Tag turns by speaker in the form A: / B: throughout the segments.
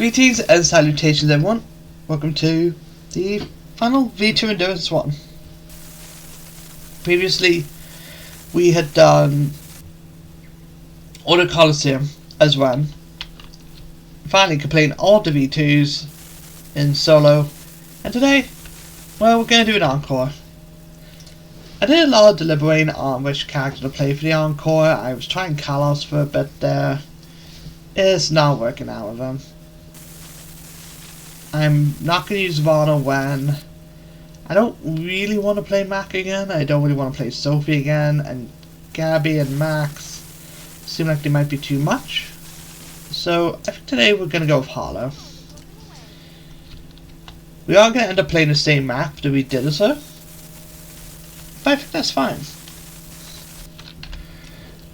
A: Greetings and salutations everyone, welcome to the final V2 Endurance one. Previously we had done Order Coliseum as well. Finally completing all the V2s in solo, and today, well, we're going to do an Encore. I did a lot of deliberating on which character to play for the Encore. I was trying Kalos for a bit there. It's not working out with him. I'm not going to use Vana when I don't really want to play Mac again. I don't really want to play Sophie again, and Gabby and Max seem like they might be too much. So I think today we're going to go with Harlowe. We are going to end up playing the same map that we did so, but I think that's fine.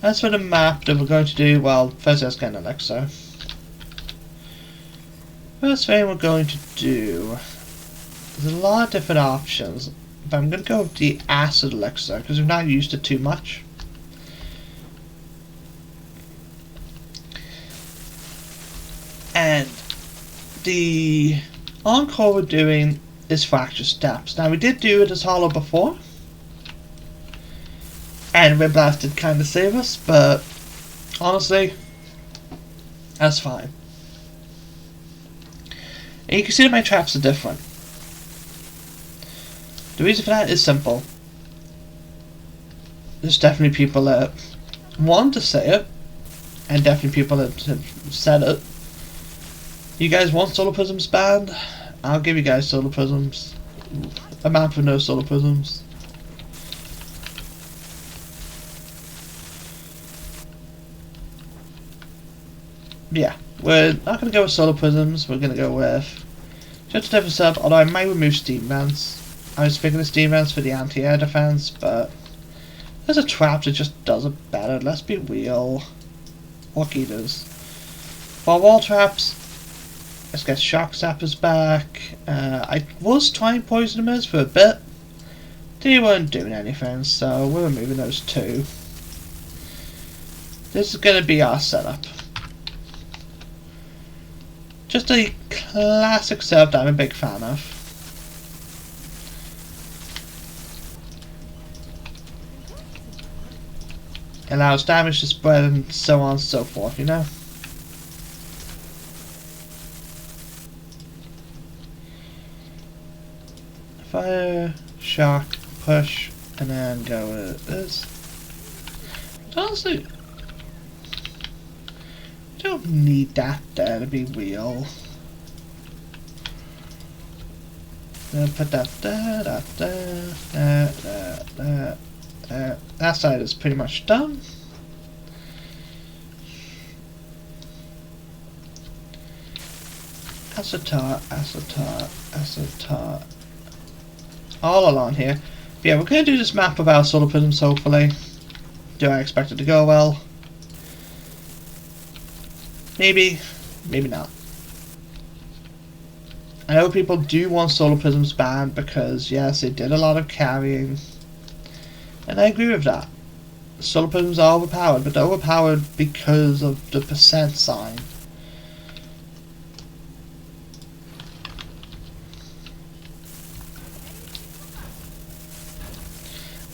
A: As for the map that we're going to do, well, first let's get an elixir. First thing we're going to do, there's a lot of different options, but I'm going to go with the acid elixir because we've not used it too much. And the Encore we're doing is Fracture Steps. Now we did do it as Harlowe before, and Wind Blast did kind of save us, but honestly, that's fine. And you can see that my traps are different. The reason for that is simple. There's definitely people that want to say it, and definitely people that have said it. You guys want Solar Prisms banned? I'll give you guys Solar Prisms. A map with no Solar Prisms. Yeah, we're not going to go with Solar Prisms, we're going to go with just a different setup, although I might remove Steam Vents. I was thinking of Steam Vents for the anti-air defense, but there's a trap that just does it better, let's be real. What eaters. For wall traps, let's get Shock Zappers back. I was trying Poison Emitters for a bit. They weren't doing anything, so we're removing those two. This is going to be our setup. Just a classic setup that I'm a big fan of. Allows damage to spread and so on and so forth, you know? Fire, shock, push, and then go with this. Honestly, don't need that there to be real. Put that there, that there. That side is pretty much done. Acetate, acetate, acetate. All along here. But yeah, we're going to do this map of our Solar Prisms, hopefully. Do I expect it to go well? Maybe, maybe not. I know people do want Solar Prisms banned because, yes, it did a lot of carrying. And I agree with that. Solar Prisms are overpowered, but they're overpowered because of the percent sign.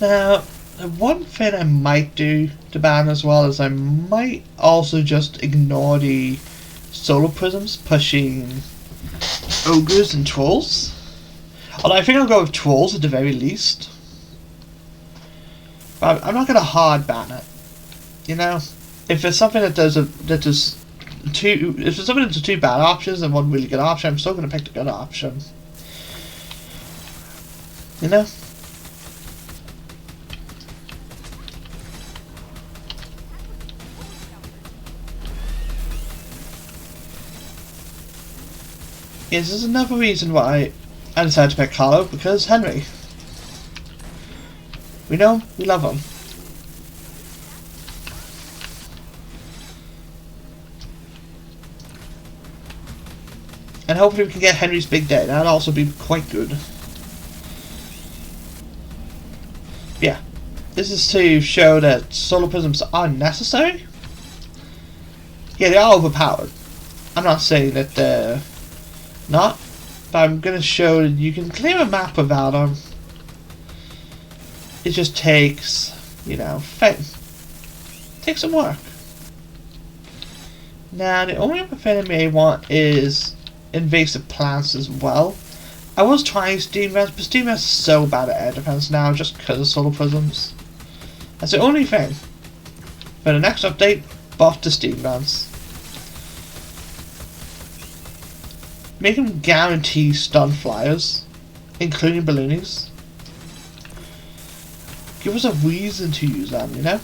A: Now, one thing I might do to ban as well is I might also just ignore the Solar Prisms pushing Ogres and Trolls. Although I think I'll go with Trolls at the very least. But I'm not going to hard ban it. You know? If it's something that does two, if it's something that's two bad options and one really good option, I'm still going to pick the good option. You know? Yes, there's another reason why I decided to pick Harlowe, because Henry. We know him, we love him. And hopefully we can get Henry's big day, that'd also be quite good. Yeah, this is to show that Solar Prisms are necessary. Yeah, they are overpowered. I'm not saying that they're not, but I'm going to show that you can claim a map without them. It just takes, you know, takes some work. Now, the only other thing I may want is invasive plants as well. I was trying Steam Vents, but Steam Vents is so bad at air defense now just because of solar prisms. That's the only thing. For the next update, buff the Steam Vents. Make them guarantee stun flyers, including balloonies. Give us a reason to use them, you know?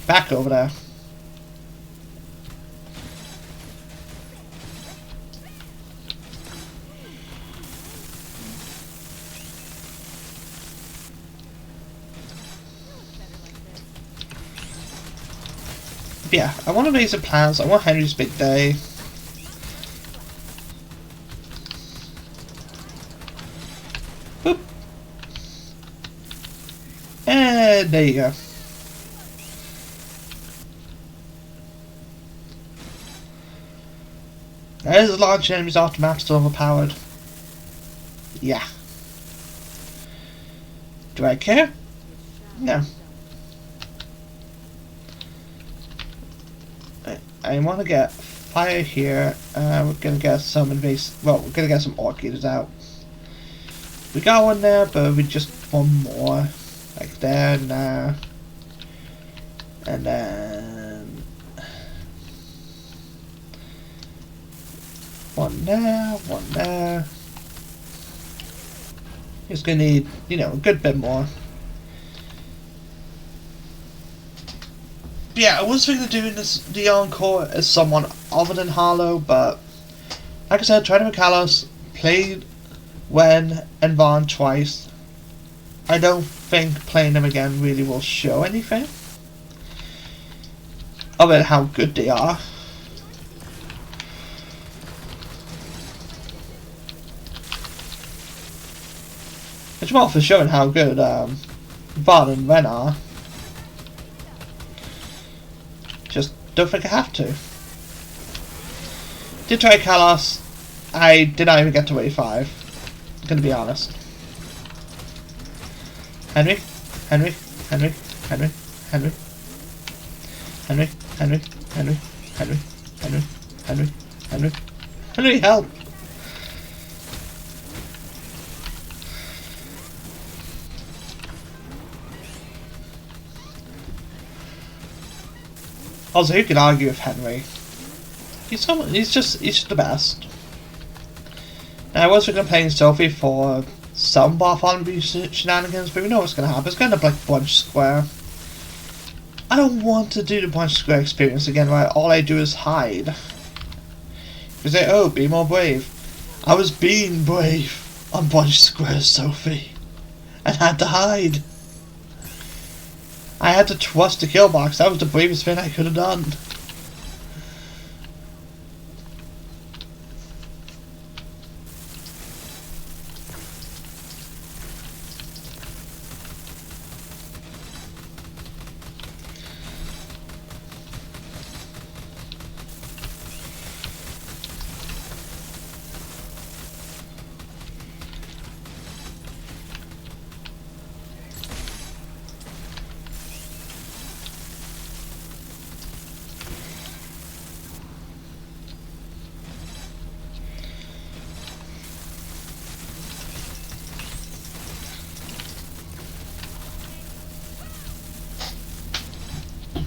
A: Back over there. Yeah, I want invasive plants, I want Henry's big day. Boop. And there you go. There's a large enemies after map still overpowered. Yeah. Do I care? No. I want to get fire here. We're gonna get some we're gonna get some orc eaters out. We got one there, but we just want more. Like there, now. And then one there, one there. Just gonna need, you know, a good bit more. Yeah, I was thinking of doing the Encore as someone other than Harlowe, but like I said, tried with Kalos, played Wen and Vaughn twice. I don't think playing them again really will show anything other than how good they are. It's more for showing how good Vaughn and Wen are. Just don't think I have to. Did try Kalos. I did not even get to wave 5. I'm gonna be honest. Henry, Henry, Henry, Henry, Henry, Henry, Henry, Henry, Henry, Henry, Henry, Henry, Henry, help! Also, who can argue with Henry? He's just the best. Now, I was going to play Sophie for some Bartholomew shenanigans, but we know what's going to happen. It's going to be like Bunch Square. I don't want to do the Bunch Square experience again, where all I do is hide. You say, oh, be more brave. I was being brave on Bunch Square, Sophie, and had to hide. I had to trust the kill box. That was the bravest thing I could have done.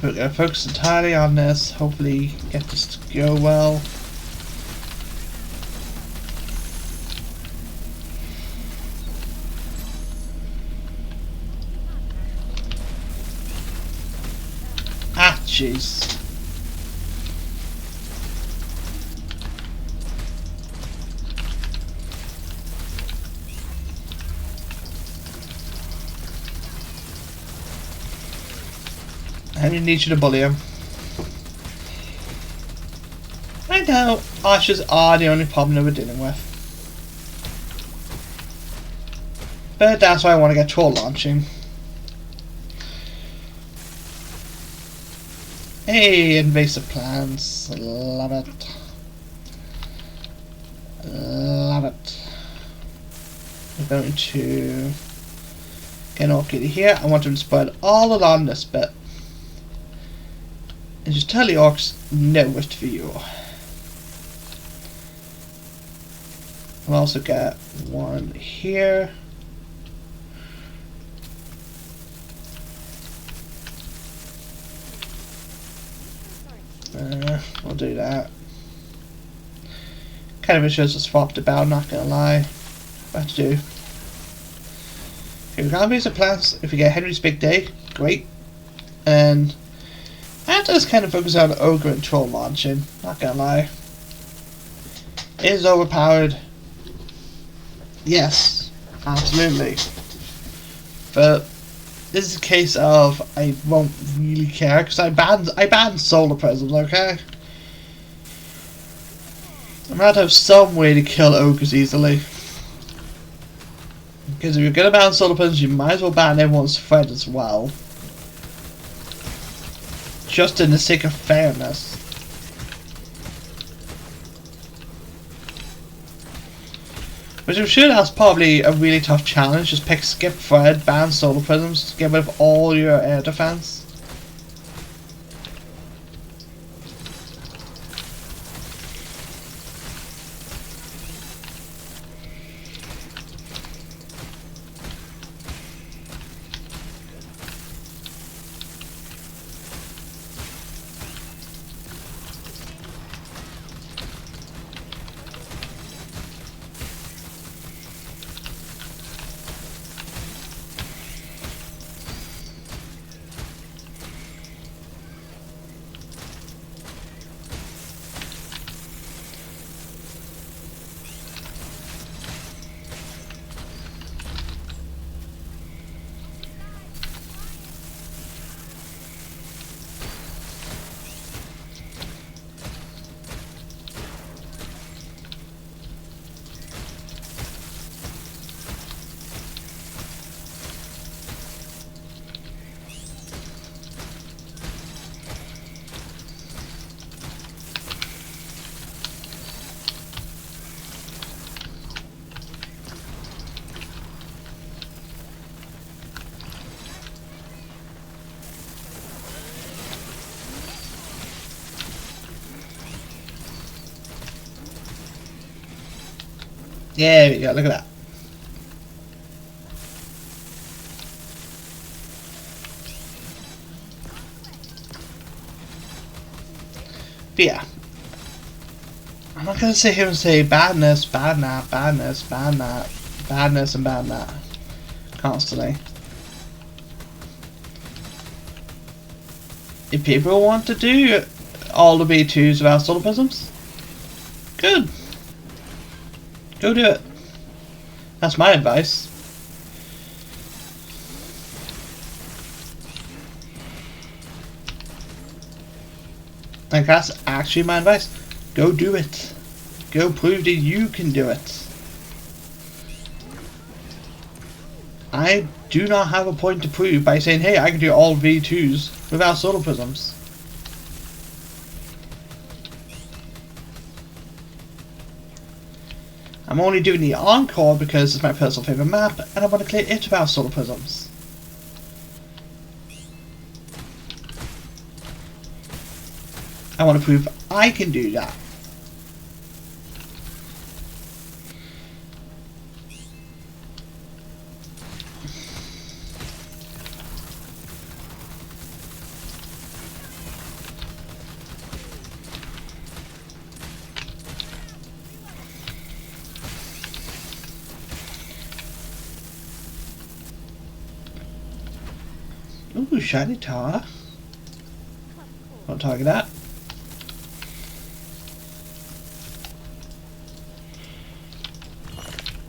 A: We're going to focus entirely on this, hopefully get this to go well. Ah, jeez. I need you to bully him. I know archers are the only problem that we're dealing with. But that's why I want to get troll launching. Hey, invasive plants. Love it. Love it. We're going to get an orchid here. I want them to spread all along this bit. And just tell the orcs nowhere for you. We'll also get one here. We'll do that. Kind of shows us swapped about, not gonna lie. What to do. Okay, we're gonna use the plants. If we get Henry's big day, great. And after this kind of focus on ogre and troll launching, not gonna lie. It is overpowered. Yes, absolutely. But this is a case of I won't really care because I banned solar prisms, okay? I'm gonna have some way to kill ogres easily. Because if you're gonna ban solar prisms, you might as well ban everyone's threat as well. Just in the sake of fairness. Which I'm sure that's probably a really tough challenge. Just pick skip thread, ban solar prisms, get rid of all your air defense. There we go, look at that. But yeah, I'm not gonna sit here and say badness, bad that, badness, bad that, badness and bad that constantly. If people want to do all the B2s without solar prisms, good. Go do it. That's my advice. Like, that's actually my advice. Go do it. Go prove that you can do it. I do not have a point to prove by saying, hey, I can do all V2s without solar prisms. I'm only doing the Encore because it's my personal favourite map and I want to clear it without solar prisms. I want to prove I can do that. Ooh, shiny tower. Don't target that.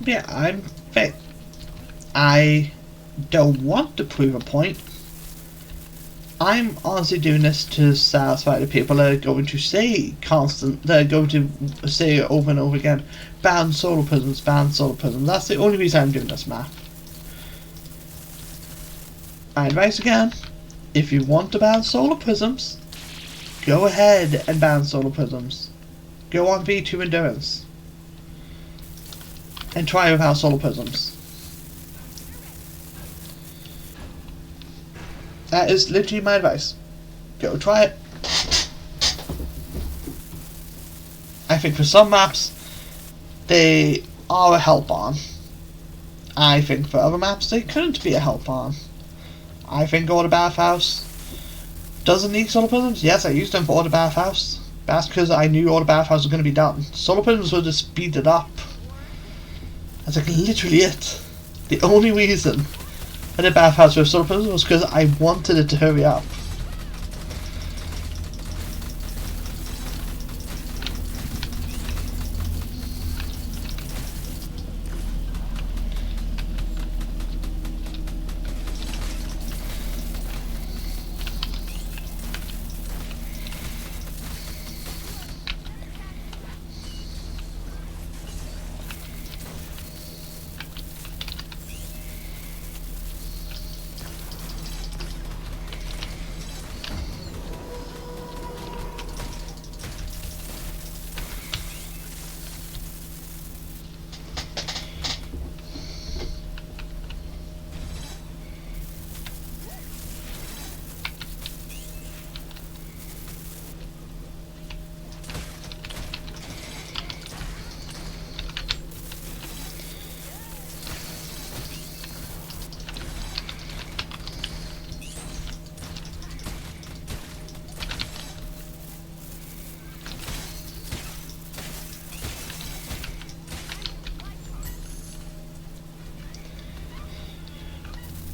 A: Yeah, I don't want to prove a point. I'm honestly doing this to satisfy the people that are going to say they're going to say over and over again, ban solar prisms, ban solar prisms. That's the only reason I'm doing this map. My advice again, if you want to ban solar prisms, Go ahead and ban solar prisms. Go on V2 endurance. And try without solar prisms. That is literally my advice. Go try it. I think for some maps, they are a help on. I think for other maps, they couldn't be a help on. I think Order Bathhouse doesn't need solar prisms. Yes, I used them for Order Bathhouse. That's because I knew Order Bathhouse was going to be done. Solar prisms would just speed it up. That's like literally it. The only reason I did Bathhouse with solar prisms was because I wanted it to hurry up.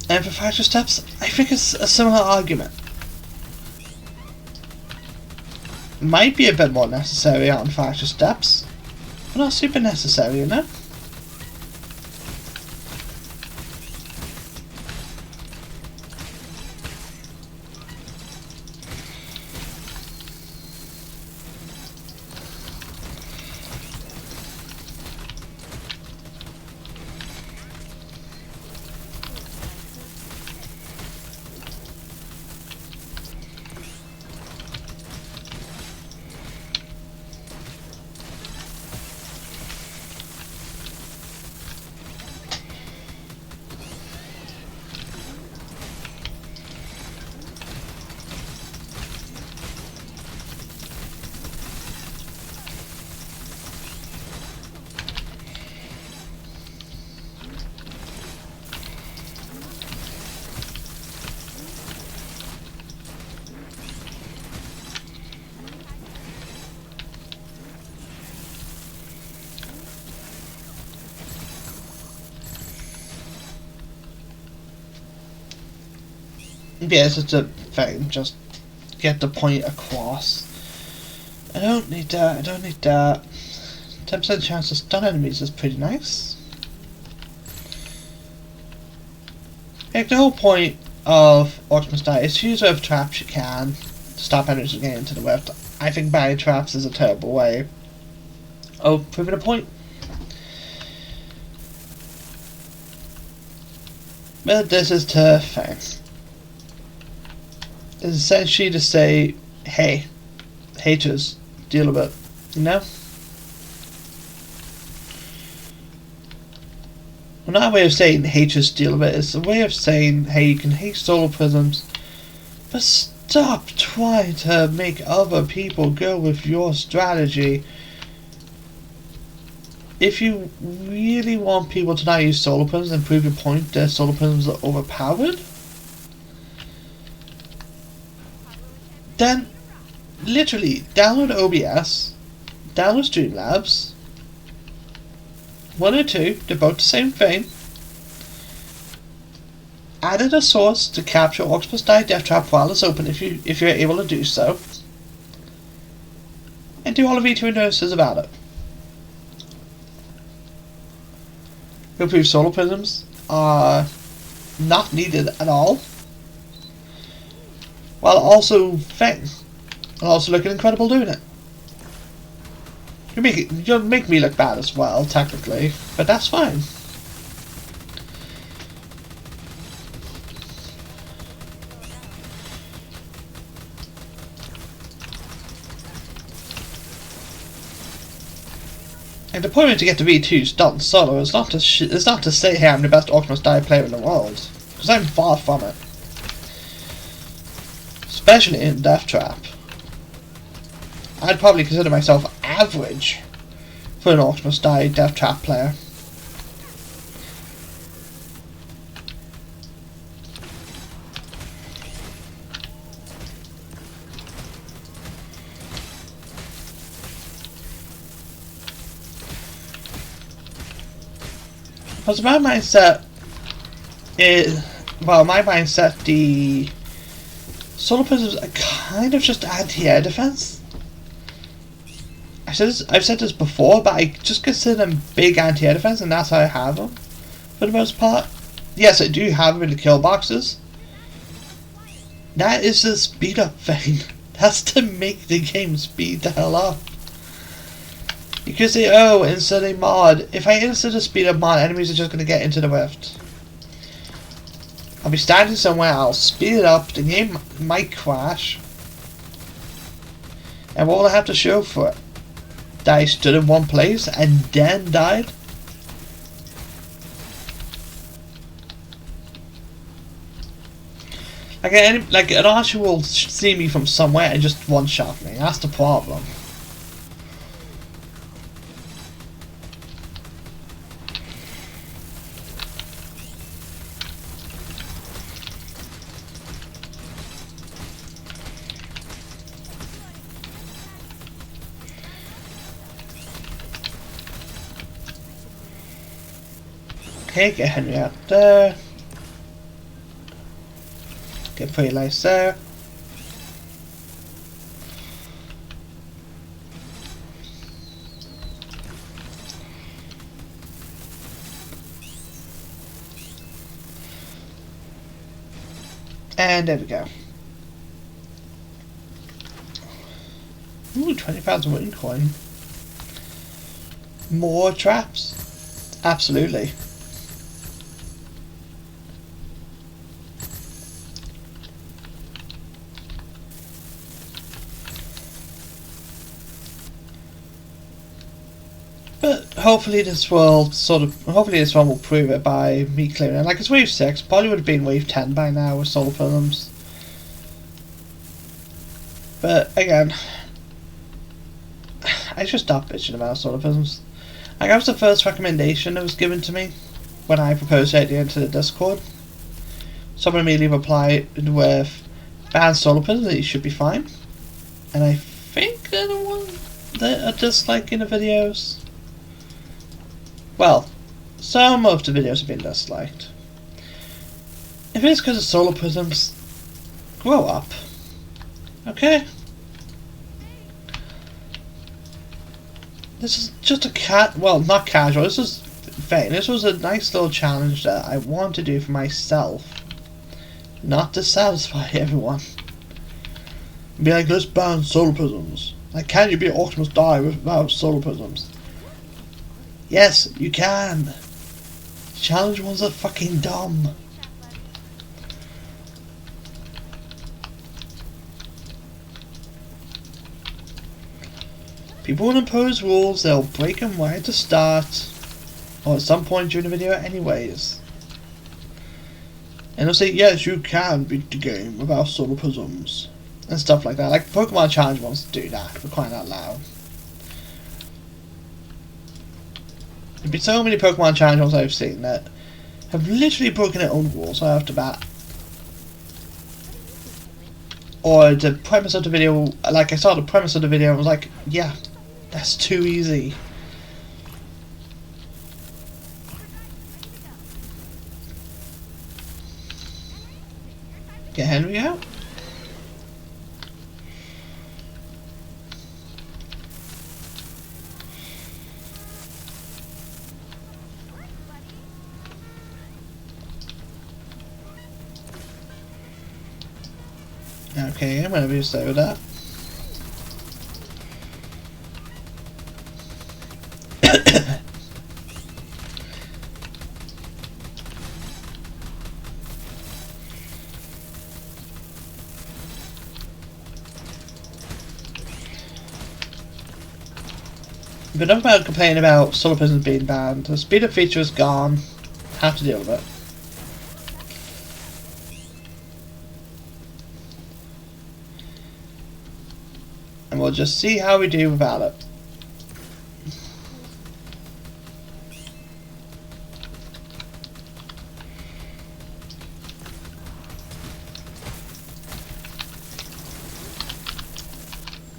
A: And for fracture steps, I think it's a similar argument. Might be a bit more necessary on fracture steps, but not super necessary, you know? Yeah, it's just a thing, just get the point across. I don't need that, I don't need that. 10% chance to stun enemies is pretty nice. Like, the whole point of Orcs must die is to use whatever traps you can to stop enemies from getting into the rift. I think banning traps is a terrible way of proving a point. But this is terrifying. Is essentially to say, hey, haters, deal with it, you know? Well, not a way of saying haters, deal with it, it's a way of saying, hey, you can hate solar prisms, but stop trying to make other people go with your strategy. If you really want people to not use solar prisms and prove your point that solar prisms are overpowered, then literally download OBS, download Streamlabs, 1 or 2, they're both the same thing. Added a source to capture Orcs must die death trap while it's open if you're able to do so. And do all of V2 notices about it. You'll prove solar prisms are not needed at all. While also looking incredible doing it. You'll make me look bad as well, technically, but that's fine. And the point to get to V2 starting solo is not to say, hey, I'm the best Orcs Must Die player in the world, because I'm far from it. Especially in Death Trap. I'd probably consider myself average for an Orcs Must Die Death Trap player. Because my mindset is, well, my mindset, the solar prisms are kind of just anti-air defense. I've said this before, but I just consider them big anti-air defense, and that's how I have them for the most part. Yes, I do have them in the kill boxes. That is the speed up thing. That's to make the game speed the hell up. You could say, oh, insert a mod. If I insert a speed up mod, enemies are just going to get into the rift. I'll be standing somewhere, I'll speed it up, the game might crash. And what will I have to show for it? That I stood in one place and then died? Like an archer will see me from somewhere and just one-shot me. That's the problem. Okay, get Henry out there. Get pretty nice there. And there we go. Ooh, 20 pounds of wooden coin. More traps? Absolutely. But hopefully this will hopefully this one will prove it by me clearing it. Like, it's wave 6, probably would have been wave 10 by now with solar prisms. But again, I should stop bitching about solar prisms. Like, that was the first recommendation that was given to me when I proposed the idea into the Discord. Someone immediately replied with, ban solar prisms, it should be fine. And I think they're the one that are disliking the videos. Well, some of the videos have been disliked. If it's because of solar prisms, grow up. Okay? This is just a well, not casual, this is vain. This was a nice little challenge that I want to do for myself. Not to satisfy everyone. Be like, let's ban solar prisms. Like, can you be Orcs Must Die without solar prisms? Yes, you can. Challenge ones are fucking dumb. People will impose rules, they'll break them right at the start, or at some point during the video anyways. And they'll say, yes, you can beat the game without solar prisms. And stuff like that. Like, Pokemon Challenge wants to do that, for crying out loud. There've been so many Pokemon channels I've seen that have literally broken their own rules right off the bat. Or the premise of the video, like I saw the premise of the video and was like, yeah, that's too easy. Get Henry out? Okay, I'm gonna be slow with that. But enough about complaining about solar prisms being banned. The speed up feature is gone. Have to deal with it. And we'll just see how we do without it.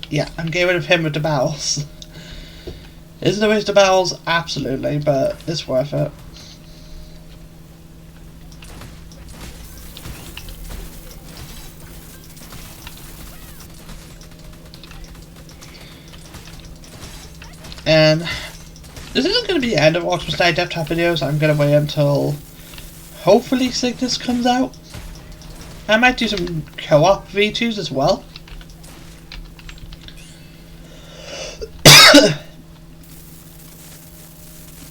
A: Yeah, I'm getting rid of him with the barrels. Is it a waste of barrels? Absolutely, but it's worth it. And this isn't going to be the end of Orcs Must Die Death Trap videos. I'm going to wait until hopefully Cygnus comes out. I might do some co-op V2s as well.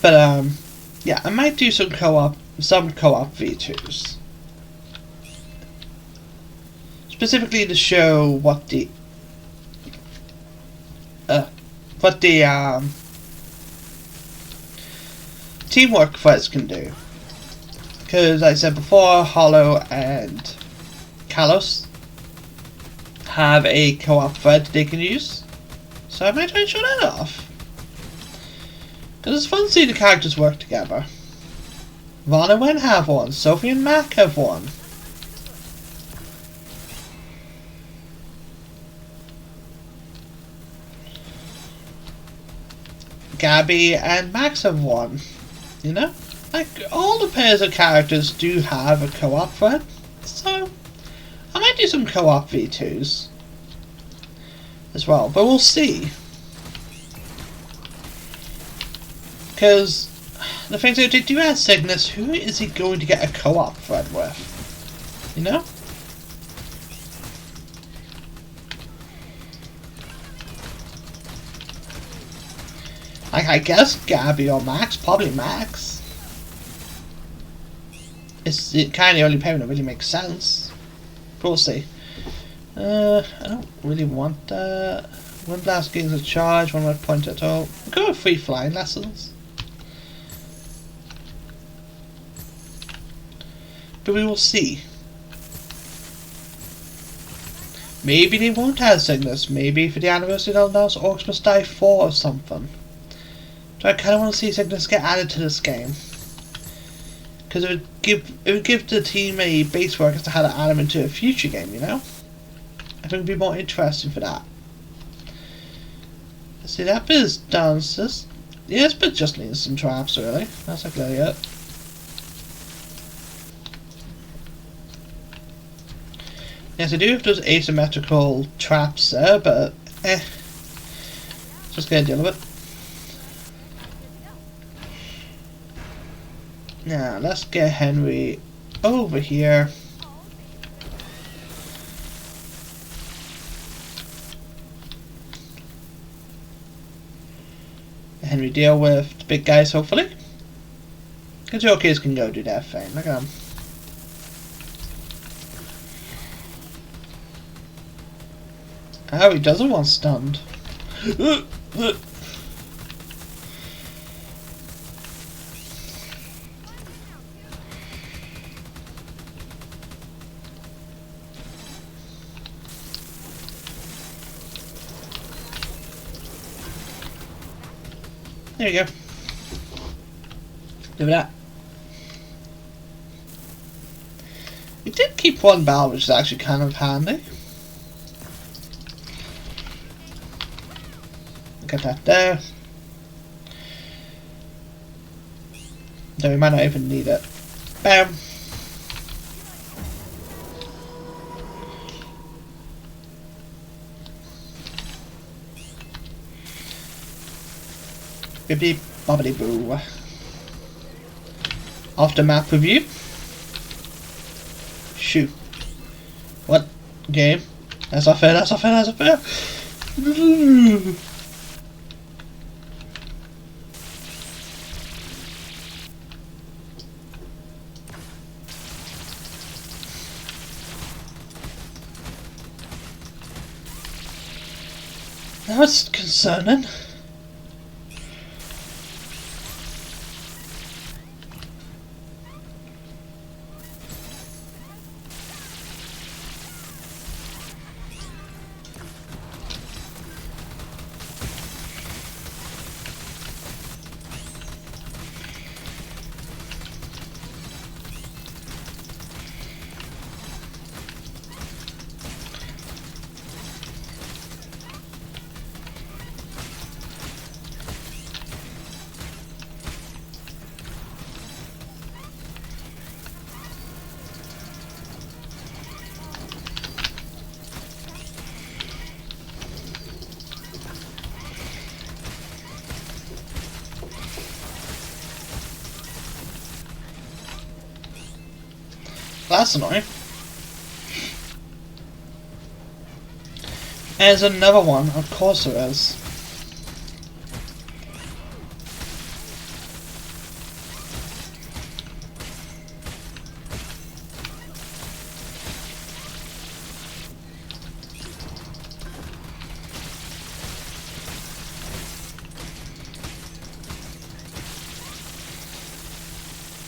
A: But yeah, I might do some co-op V2s. Specifically to show what the teamwork fights can do. Because like I said before, Harlowe and Kalos have a co-op thread they can use. So I might try and show that off. Because it's fun to see the characters work together. Vaughn and Wen have one. Sophie and Mac have one. Gabby and Max have one. You know? Like, all the pairs of characters do have a co-op thread. So, I might do some co-op V2s as well. But we'll see. Because the thing is, if you add Cygnus, who is he going to get a co-op thread with? You know? Like, I guess Gabby or Max, probably Max. It's kind of the only pairing that really makes sense. But we'll see. I don't really want that. One blast gains a charge, one red point at all. We'll go with 3 flying lessons. But we will see. Maybe they won't add Cygnus. Maybe for the anniversary they'll announce Orcs Must Die 4 or something. So I kind of want to see Cygnus get added to this game. Because it would give the team a base work as to how to add them into a future game, you know? I think it would be more interesting for that. Let's see, that bit is done. So this, yeah, this bit just needs some traps, really. That's not clear yet. Yes, I do have those asymmetrical traps there, but just gonna deal with it. Now, let's get Henry over here. Henry deal with the big guys, hopefully. Because your kids can go do their thing. Look at them. Oh, he doesn't want stunned. There you go. Look at that. We did keep one barrel, which is actually kind of handy. Get that there. Though we might not even need it. Bam! Bibbidi bobbidi boo. After map review. Shoot. What? Game? That's not fair, that's not fair, that's not fair! That's concerning. That's annoying. And there's another one, of course there is.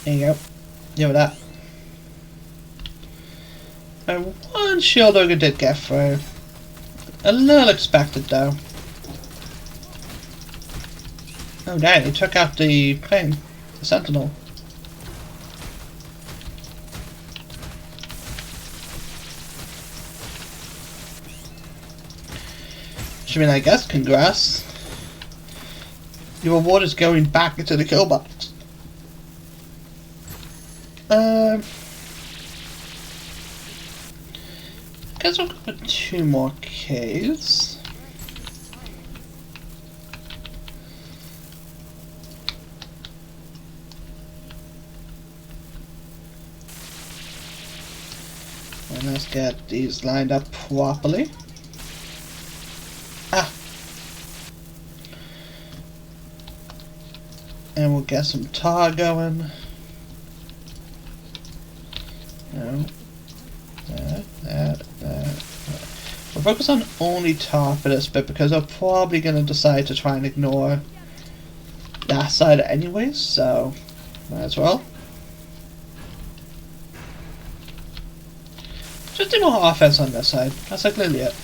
A: There you go. Deal with that. And one shield ogre did get through. A little expected though. Oh damn, he took out the plane. The sentinel. Which I mean, I guess congrats. Your reward is going back into the kill box. Guess we'll go for 2 more caves. And let's get these lined up properly. Ah! And we'll get some tar going. No. We'll focus on only tar for this bit because I'm probably going to decide to try and ignore that side anyways, so might as well. Just do more offense on this side. That's like literally it.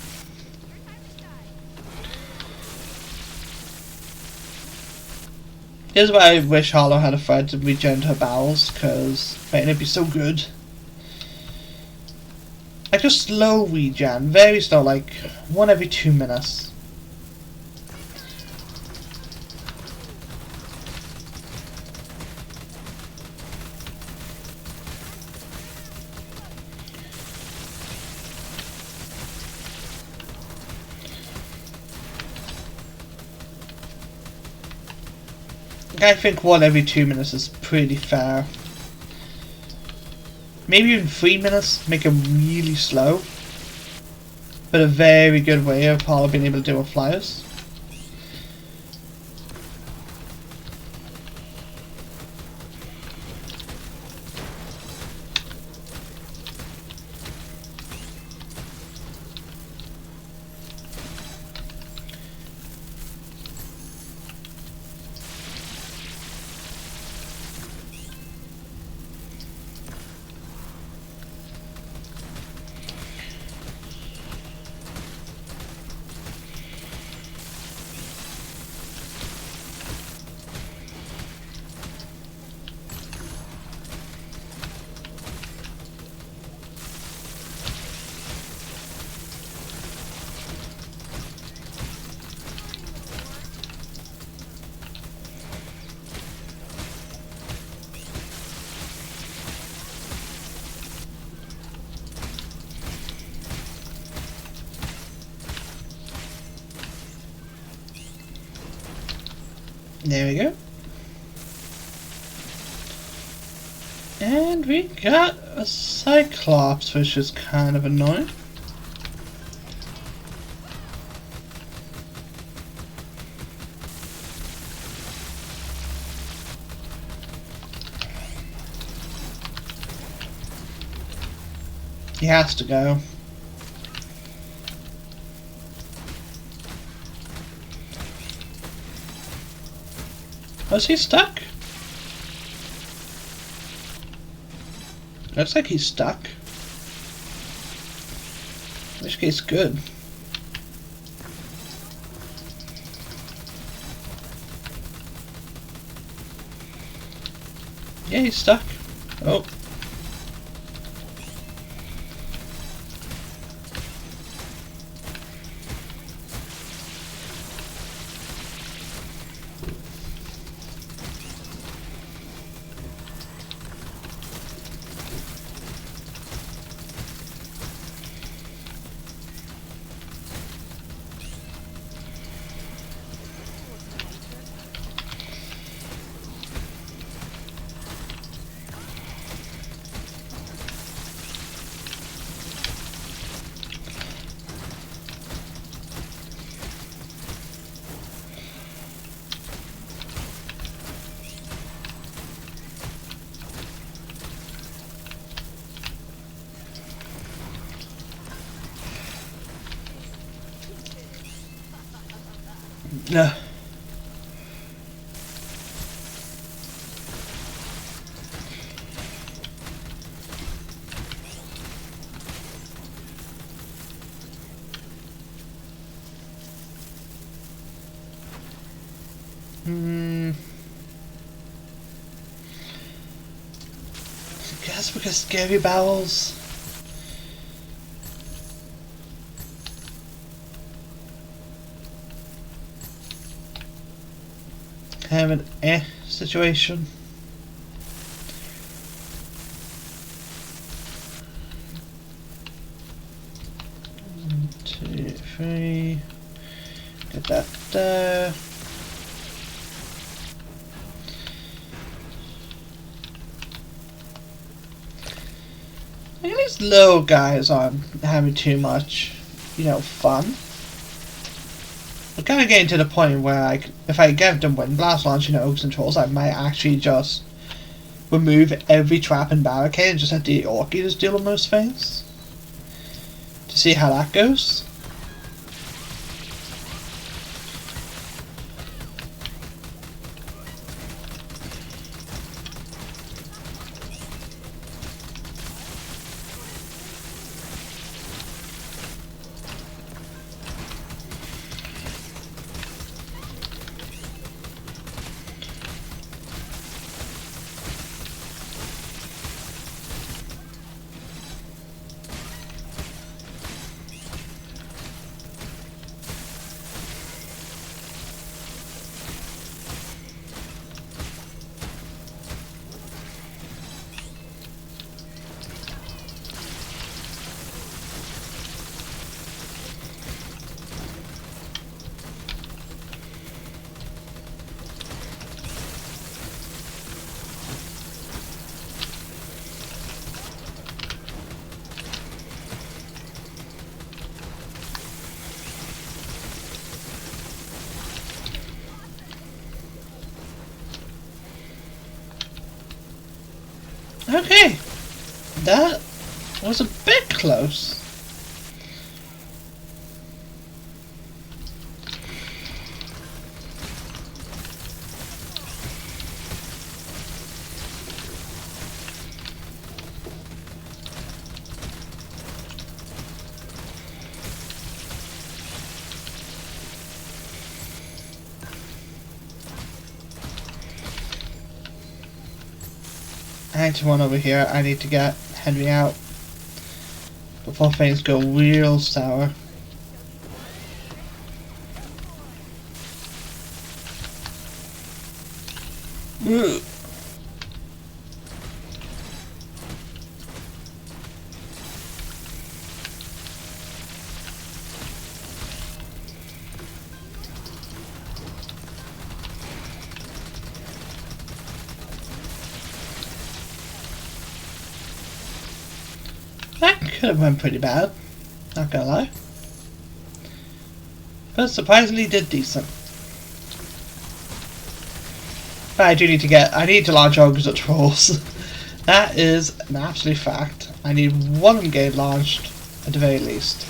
A: Here's why I wish Harlowe had a thread to regen her bowels, because it'd be so good. Like just slow regen, very slow, like 1 every 2 minutes. I think 1 every 2 minutes is pretty fair. Maybe even 3 minutes, make it really slow. But a very good way of Harlowe being able to deal with flyers. There we go. And we got a Cyclops, which is kind of annoying. He has to go. Was he stuck? Looks like he's stuck. In which case, good. Yeah, he's stuck. Oh. No. I guess because scary bowels. Kind of an situation. One, two, three. Get that there. I think these little guys aren't having too much, fun. I'm kind of getting to the point where if I get them with blast launch, Orcs and Trolls, I might actually just remove every trap and barricade and just let the Orc Eaters deal with most things. To see how that goes. Okay, that was a bit close. I need to run over here. I need to get Henry out before things go real sour. Ugh. That could have went pretty bad, not gonna lie. But surprisingly did decent. But I need to launch Orcs at Trolls. That is an absolute fact. I need one of them get launched at the very least.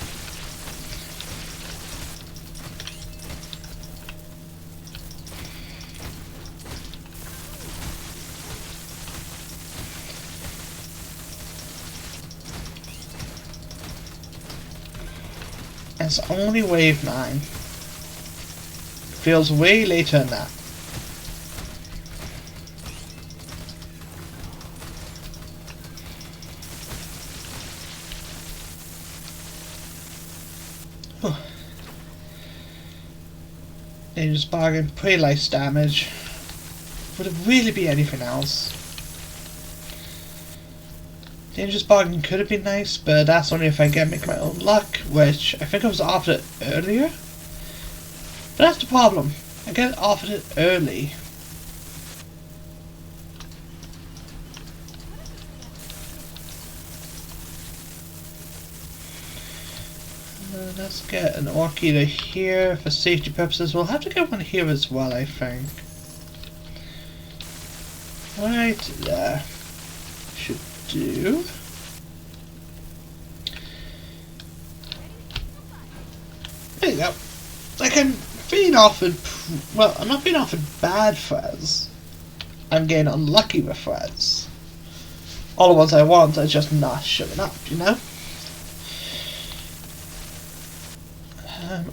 A: It's only wave 9. Feels way later than that. Dangerous bargain, pretty light damage. Would it really be anything else? Dangerous bargain could have been nice, but that's only if I make my own luck, which I think I was offered it earlier. But that's the problem. I get offered it early. Let's get an Orc Eater here for safety purposes. We'll have to get one here as well, I think. Right there. Should do. There you go. I can being offered, well, I'm not being offered bad threads. I'm getting unlucky with threads. All the ones I want are just not showing up, you know?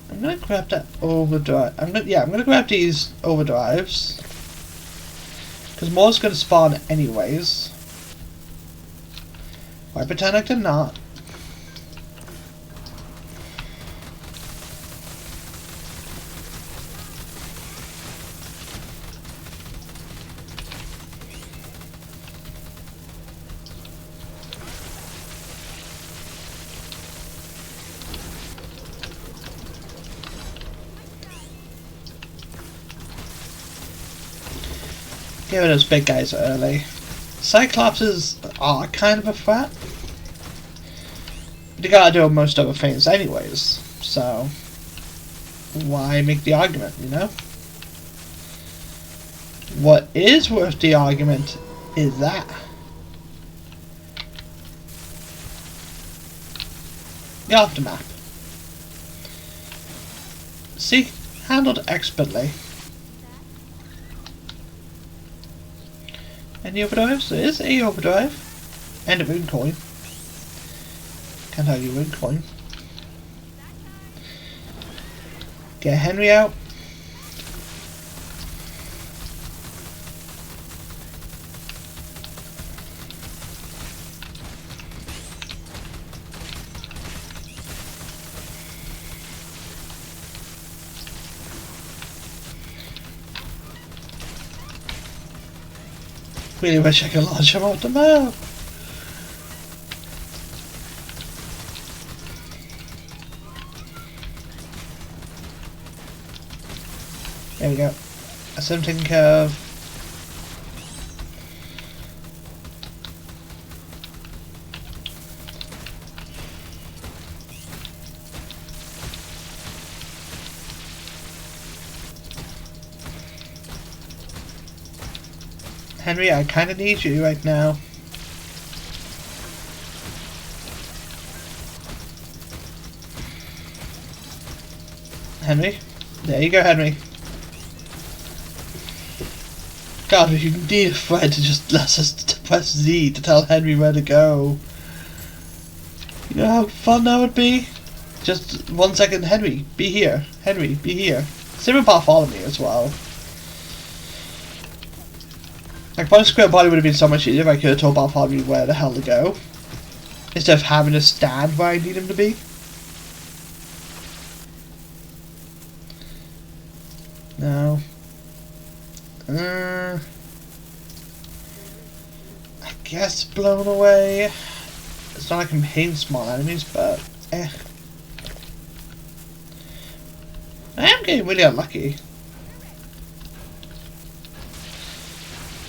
A: I'm gonna grab that overdrive. I'm gonna grab these overdrives. Because more's gonna spawn anyways. Why pretend I did not? Get rid of those big guys early. Cyclopses are kind of a threat. But you gotta do most other things anyways. So why make the argument, you know? What is worth the argument is that. The aftermath. See? Handled expertly. Any overdrives? There is a overdrive. And a rune coin. Can't tell you rune coin. Get Henry out. Really wish I could launch him off the map. There we go. That's him taken care of. Henry, I kinda need you right now. Henry? There you go, Henry. God, if you need a friend to just let us to press Z to tell Henry where to go. You know how fun that would be? Just 1 second, Henry, be here. Henry, be here. Same with Bartholomew as well. Like, Point Square Body would have been so much easier if I could have told Bartholomew where the hell to go. Instead of having to stand where I need him to be. No. I guess blown away. It's not like I'm hating small enemies, but I am getting really unlucky.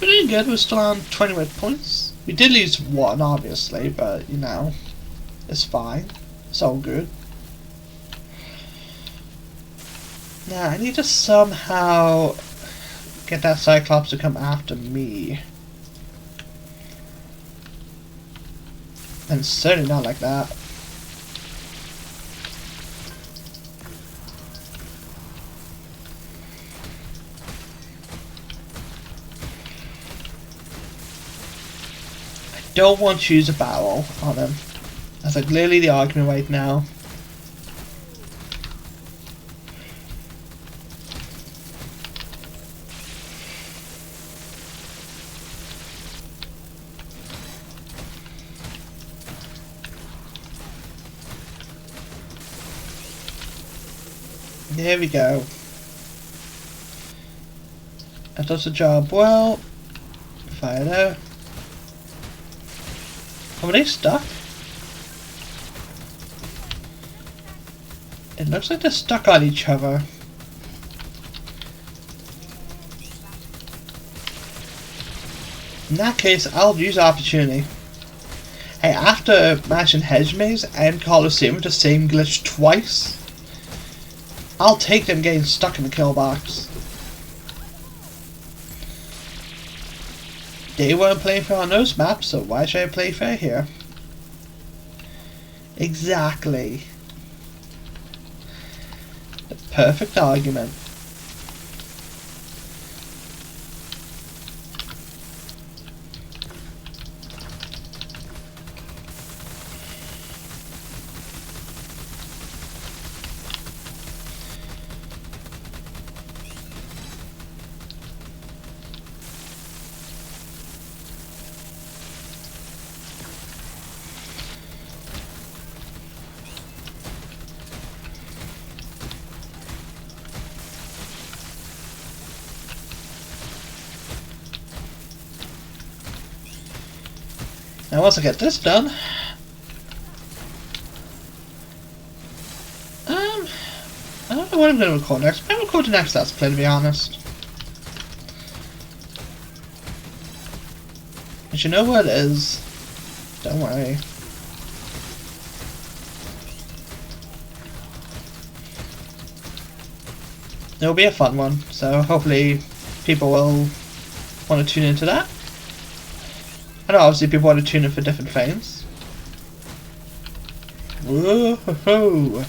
A: We're doing good, we're still on 20 red points. We did lose one, obviously, but, you know, it's fine. It's all good. Now, I need to somehow get that Cyclops to come after me. And certainly not like that. Don't want to use a barrel on him. That's like clearly the argument right now. There we go. That does the job well. Fire there. Are they stuck? It looks like they're stuck on each other. In that case, I'll use the opportunity. Hey, after matching Hedge Maze and Colosseum with the same glitch twice, I'll take them getting stuck in the kill box. They weren't playing fair on those maps, so why should I play fair here? Exactly. Perfect argument. Now once I get this done, I don't know what I'm going to record next. I'm recording next Let's Play, to be honest. But you know what it is? Don't worry. It'll be a fun one, so hopefully people will want to tune into that. I know obviously people want to tune in for different things. Whoa-ho-ho!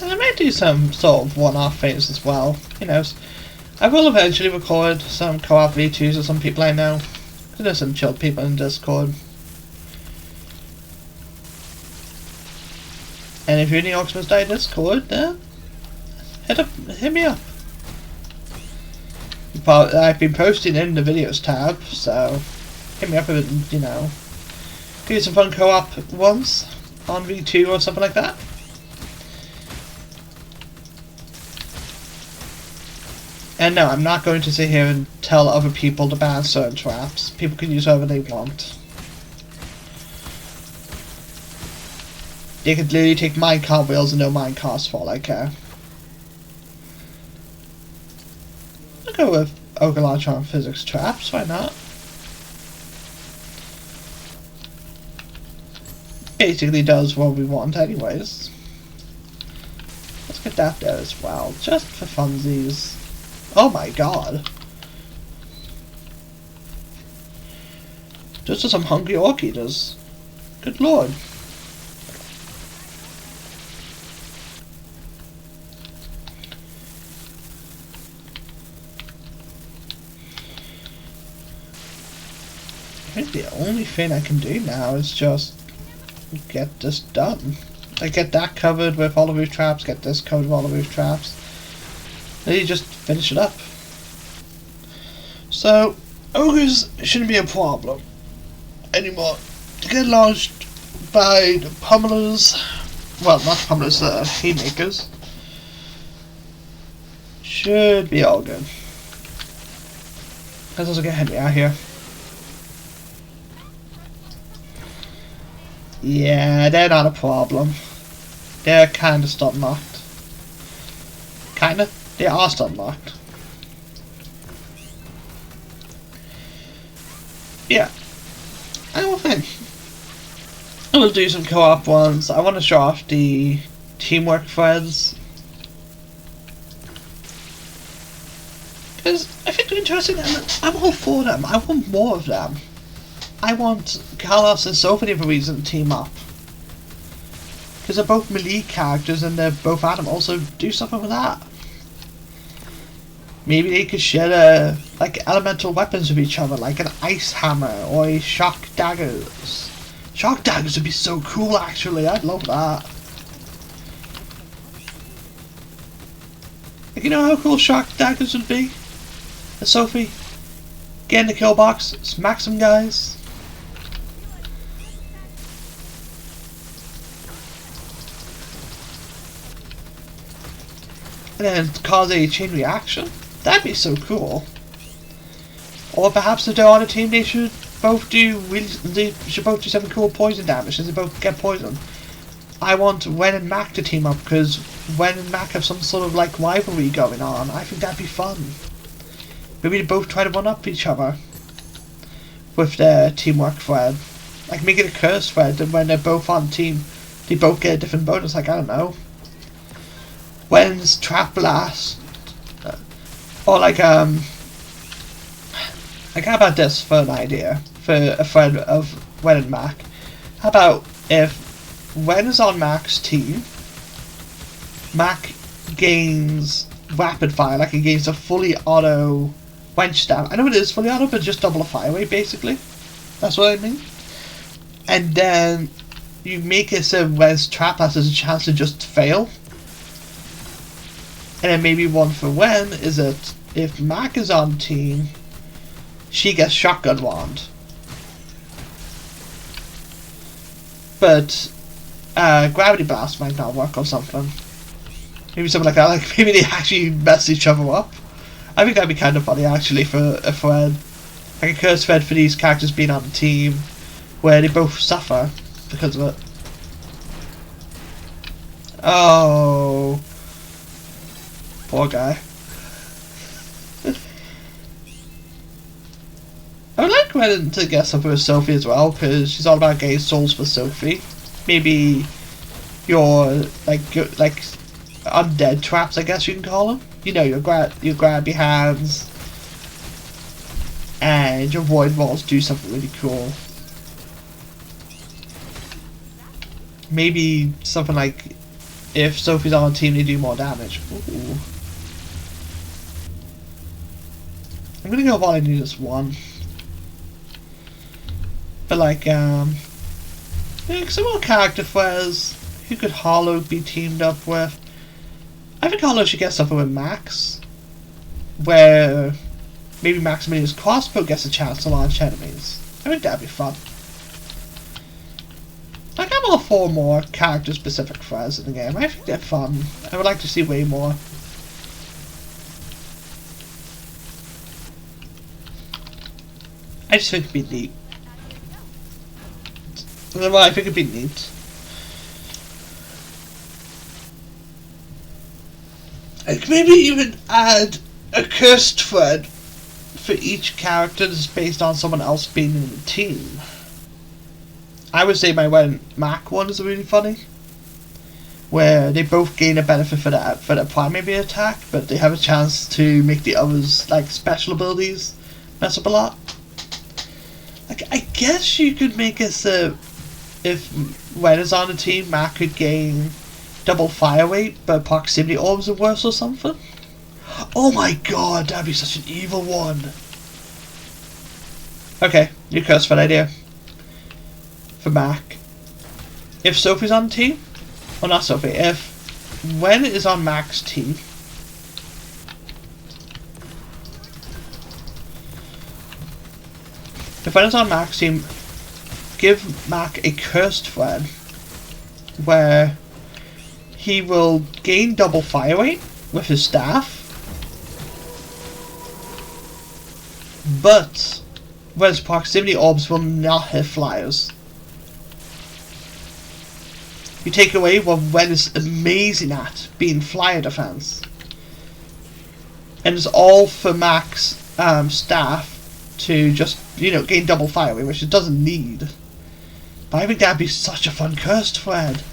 A: And I might do some sort of one-off things as well. You know, I will eventually record some co-op V2s with some people I know. There's some chilled people in Discord. And if you're in the Orcs Die Discord, then hit me up. I've been posting in the videos tab, so hit me up with, you know, do some fun co-op ones on V2 or something like that. And no, I'm not going to sit here and tell other people to ban certain traps. People can use whatever they want. They could literally take minecart wheels and no minecarts for all I care. I'll go with Ogre Launcher on physics traps, why not? Basically does what we want anyways. Let's get that there as well, just for funsies. Oh my god. Those are some hungry orc eaters. Good lord. I think the only thing I can do now is just get this done. Like get that covered with all the roof traps, get this covered with all the roof traps. Then you just finish it up. So, ogres shouldn't be a problem anymore. To get launched by the pummelers, well, not pummelers, haymakers, should be all good. Let's also get Henry out here. Yeah, they're not a problem. They're kinda stun locked. Kinda? They are stun locked. Yeah. I will think. I will do some co-op ones. I want to show off the teamwork threads. Because I think they're interesting and I'm all for them. I want more of them. I want Carlos and Sophie for a reason to team up. Because they're both melee characters and they're both animals, so do something with that. Maybe they could share like elemental weapons with each other, like an ice hammer or a shock daggers. Shock daggers would be so cool, actually. I'd love that. Like, you know how cool shock daggers would be? Sophie, get in the kill box, smack some guys. And then cause a chain reaction. That'd be so cool. Or perhaps if they're on a team, they should both do something cool poison damage, since they both get poisoned. I want Wen and Mac to team up because Wen and Mac have some sort of like rivalry going on. I think that'd be fun. Maybe they both try to one up each other with their teamwork thread. Like make it a curse thread, and when they're both on team, they both get a different bonus. Like I don't know, Wen's trap blast, or like how about this for an idea for a thread of Wen and Mac? How about if Wen is on Mac's team, Mac gains rapid fire, like he gains a fully auto wench stab. I know it is fully auto, but just double the fire rate basically. That's what I mean. And then you make it so Wen's trap has a chance to just fail. And then maybe one for Wen is that if Mac is on team, she gets shotgun wand. But gravity blast might not work or something. Maybe something like that. Like maybe they actually mess each other up. I think that'd be kind of funny actually for a thread, like a curse thread for these characters being on the team, where they both suffer because of it. Oh, poor guy. I would like Ren to get something with Sophie as well, because she's all about getting souls for Sophie. Maybe your like undead traps, I guess you can call them. You know, your grabby hands and your void balls do something really cool. Maybe something like if Sophie's on a team, they do more damage. Ooh. I'm gonna go with all I need is one. But like some more character threads. Who could Harlowe be teamed up with? I think Harlowe should get something with Max, where maybe Maximilian's crossbow gets a chance to launch enemies. I think that'd be fun. Like I'm all for more character specific threads in the game. I think they're fun. I would like to see way more. I just think it'd be neat. Well, I think it'd be neat. Like maybe even add a cursed thread for each character that's based on someone else being in the team. I would say my Mac one is really funny, where they both gain a benefit for their primary attack, but they have a chance to make the others like special abilities mess up a lot. Like I guess you could make it so if Wen is on the team, Mac could gain double fire rate, but proximity orbs are worse or something. Oh my god, that'd be such an evil one. Okay, new curse for idea. For Mac. If Sophie's on the team, well not Sophie, if Wen is on Mac's team, if Wen is on Mac's team, give Mac a cursed thread where he will gain double fire rate with his staff, but whereas proximity orbs will not hit flyers. You take away what Wen is amazing at, being flyer defense. And it's all for Mac's staff to just, you know, gain double fire rate, which it doesn't need. But I think that'd be such a fun cursed thread.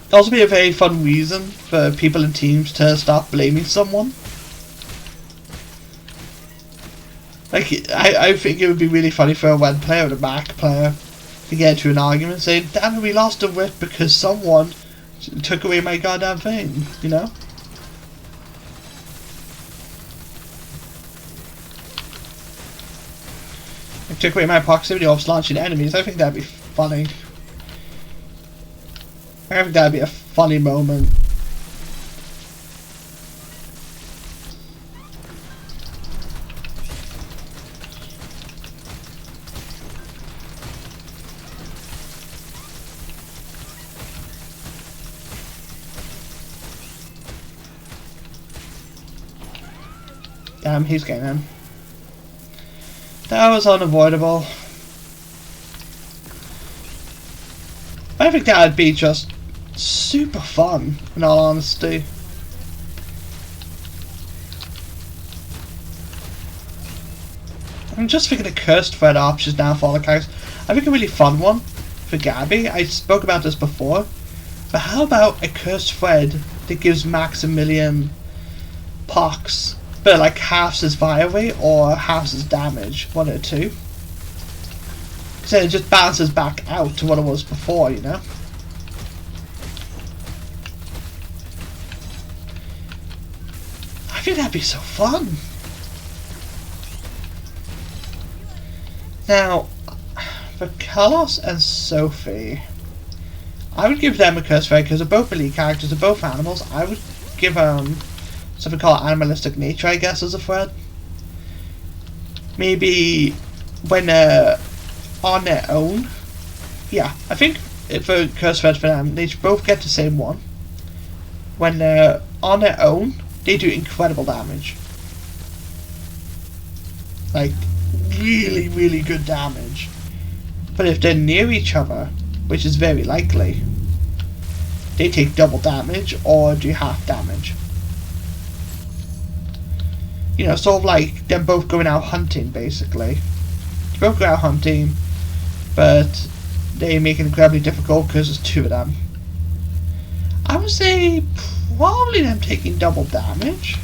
A: It'd also be a very fun reason for people in teams to start blaming someone. Like, I think it would be really funny for a Wen player and a Mac player to get into an argument saying, damn it, we lost a whip because someone took away my goddamn thing, you know? It took away my proximity off launching enemies. I think that'd be funny. I think that'd be a funny moment. Damn, he's getting in. That was unavoidable. I think that would be just super fun, in all honesty. I'm just thinking of cursed thread options now for all the characters. I think a really fun one for Gabby. I spoke about this before. But how about a cursed thread that gives Maximilian pox? But like half his fire rate or half his damage, one or two. So it just bounces back out to what it was before, you know? I think that'd be so fun. Now, for Carlos and Sophie, I would give them a curse thread because they're both melee characters, they're both animals. I would give something called animalistic nature, I guess, as a thread. Maybe when they're on their own. Yeah, I think if a curse thread for them, they should both get the same one. When they're on their own, they do incredible damage. Like, really, really good damage. But if they're near each other, which is very likely, they take double damage or do half damage. You know, sort of like them both going out hunting, basically. They both go out hunting, but they make it incredibly difficult because there's two of them. I would say probably them taking double damage.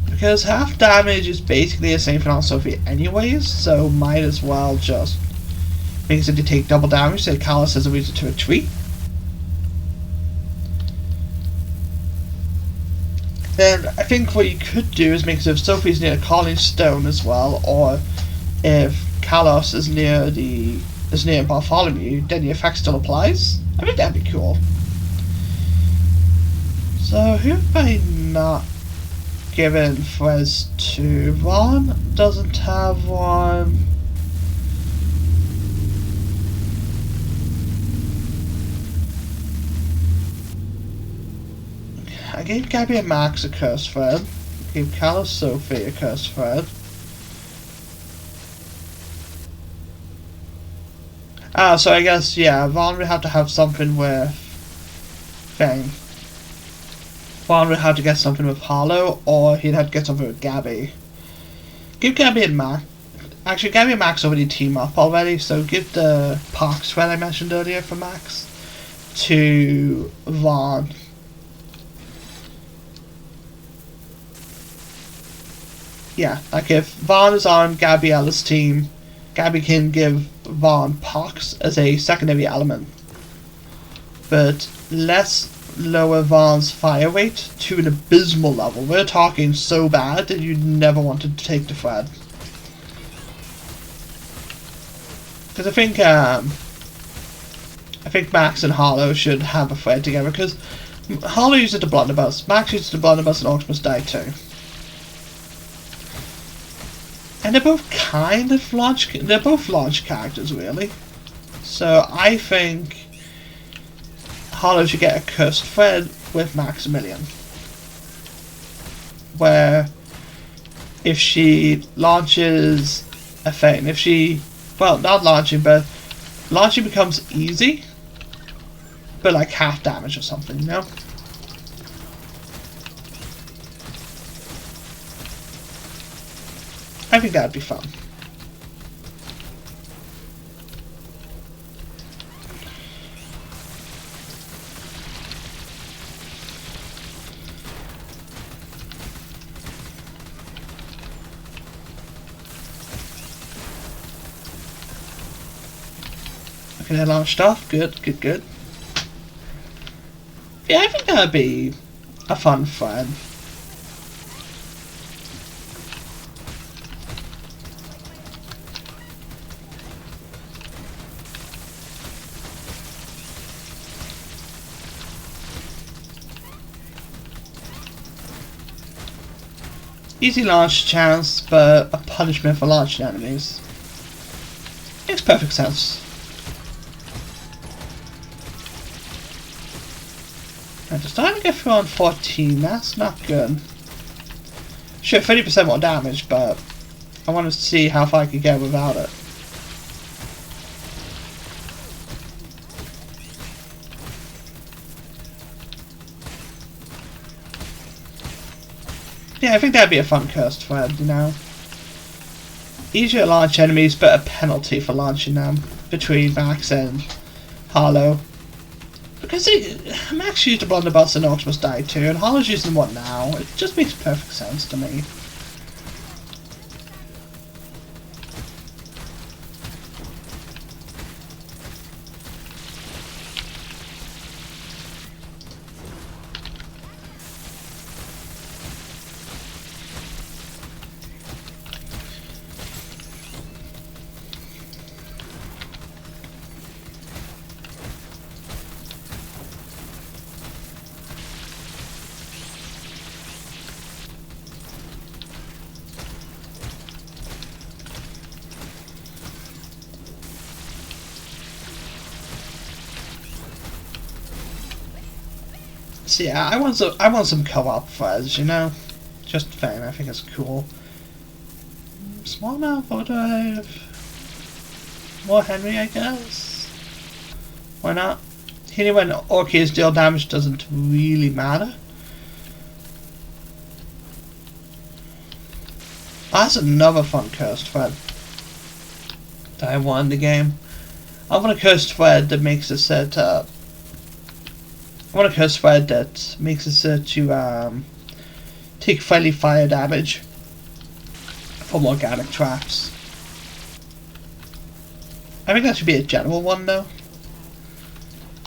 A: Because half damage is basically the same for on Sophie anyways, so might as well just make it so they take double damage so Callus has a reason to retreat. Then I think what you could do is make it so if Sophie's near a calling stone as well, or if Kalos is near Bartholomew, then the effect still applies. I think that'd be cool. So who have I not given Fres to? Ron doesn't have one. I gave Gabby and Max a curse thread. I gave Kalos Sophie a curse thread. So I guess, yeah, Vaughn would have to have something with Fang. Vaughn would have to get something with Harlowe, or he'd have to get something with Gabby. Give Gabby and Max. Actually, Gabby and Max already team up already, so give the Pox thread I mentioned earlier for Max to Vaughn. Yeah, like if Vaughn is on Gabriella's team, Gabby can give Vaughn Pox as a secondary element, but let's lower Vaughn's fire rate to an abysmal level. We're talking so bad that you never wanted to take the thread. Because I think Max and Harlowe should have a thread together, because Harlowe uses the blunderbuss, Max uses the blunderbuss, and Orcs must die too. And they're both kind of launch characters, really. So I think Harlowe should get a cursed thread with Maximilian, where if she launches a thing, if she, well, not launching, but launching becomes easy, but like half damage or something, you know? I think that'd be fun. Okay, they launched off. Good, good, good. Yeah, I think that'd be a fun thread. Easy launch chance, but a punishment for launching enemies. Makes perfect sense. I'm just trying to get through on 14, that's not good. Sure, 30% more damage, but I wanted to see how far I could get without it. Yeah, I think that'd be a fun cursed thread, you know. Easier to launch enemies, but a penalty for launching them between Max and Harlowe. Because Max used the blunderbuss and Orcs must die too, and Harlow's using one now. It just makes perfect sense to me. So yeah, I want some co-op threads, you know? Just fun, I think it's cool. Small amount of drive. More Henry, I guess. Why not? Hitting when Orcs deal damage doesn't really matter. Oh, that's another fun cursed thread that I want in the game. I want a cursed thread that makes it set up. I want a cursed thread that makes it set to take friendly fire damage from organic traps. I think that should be a general one though.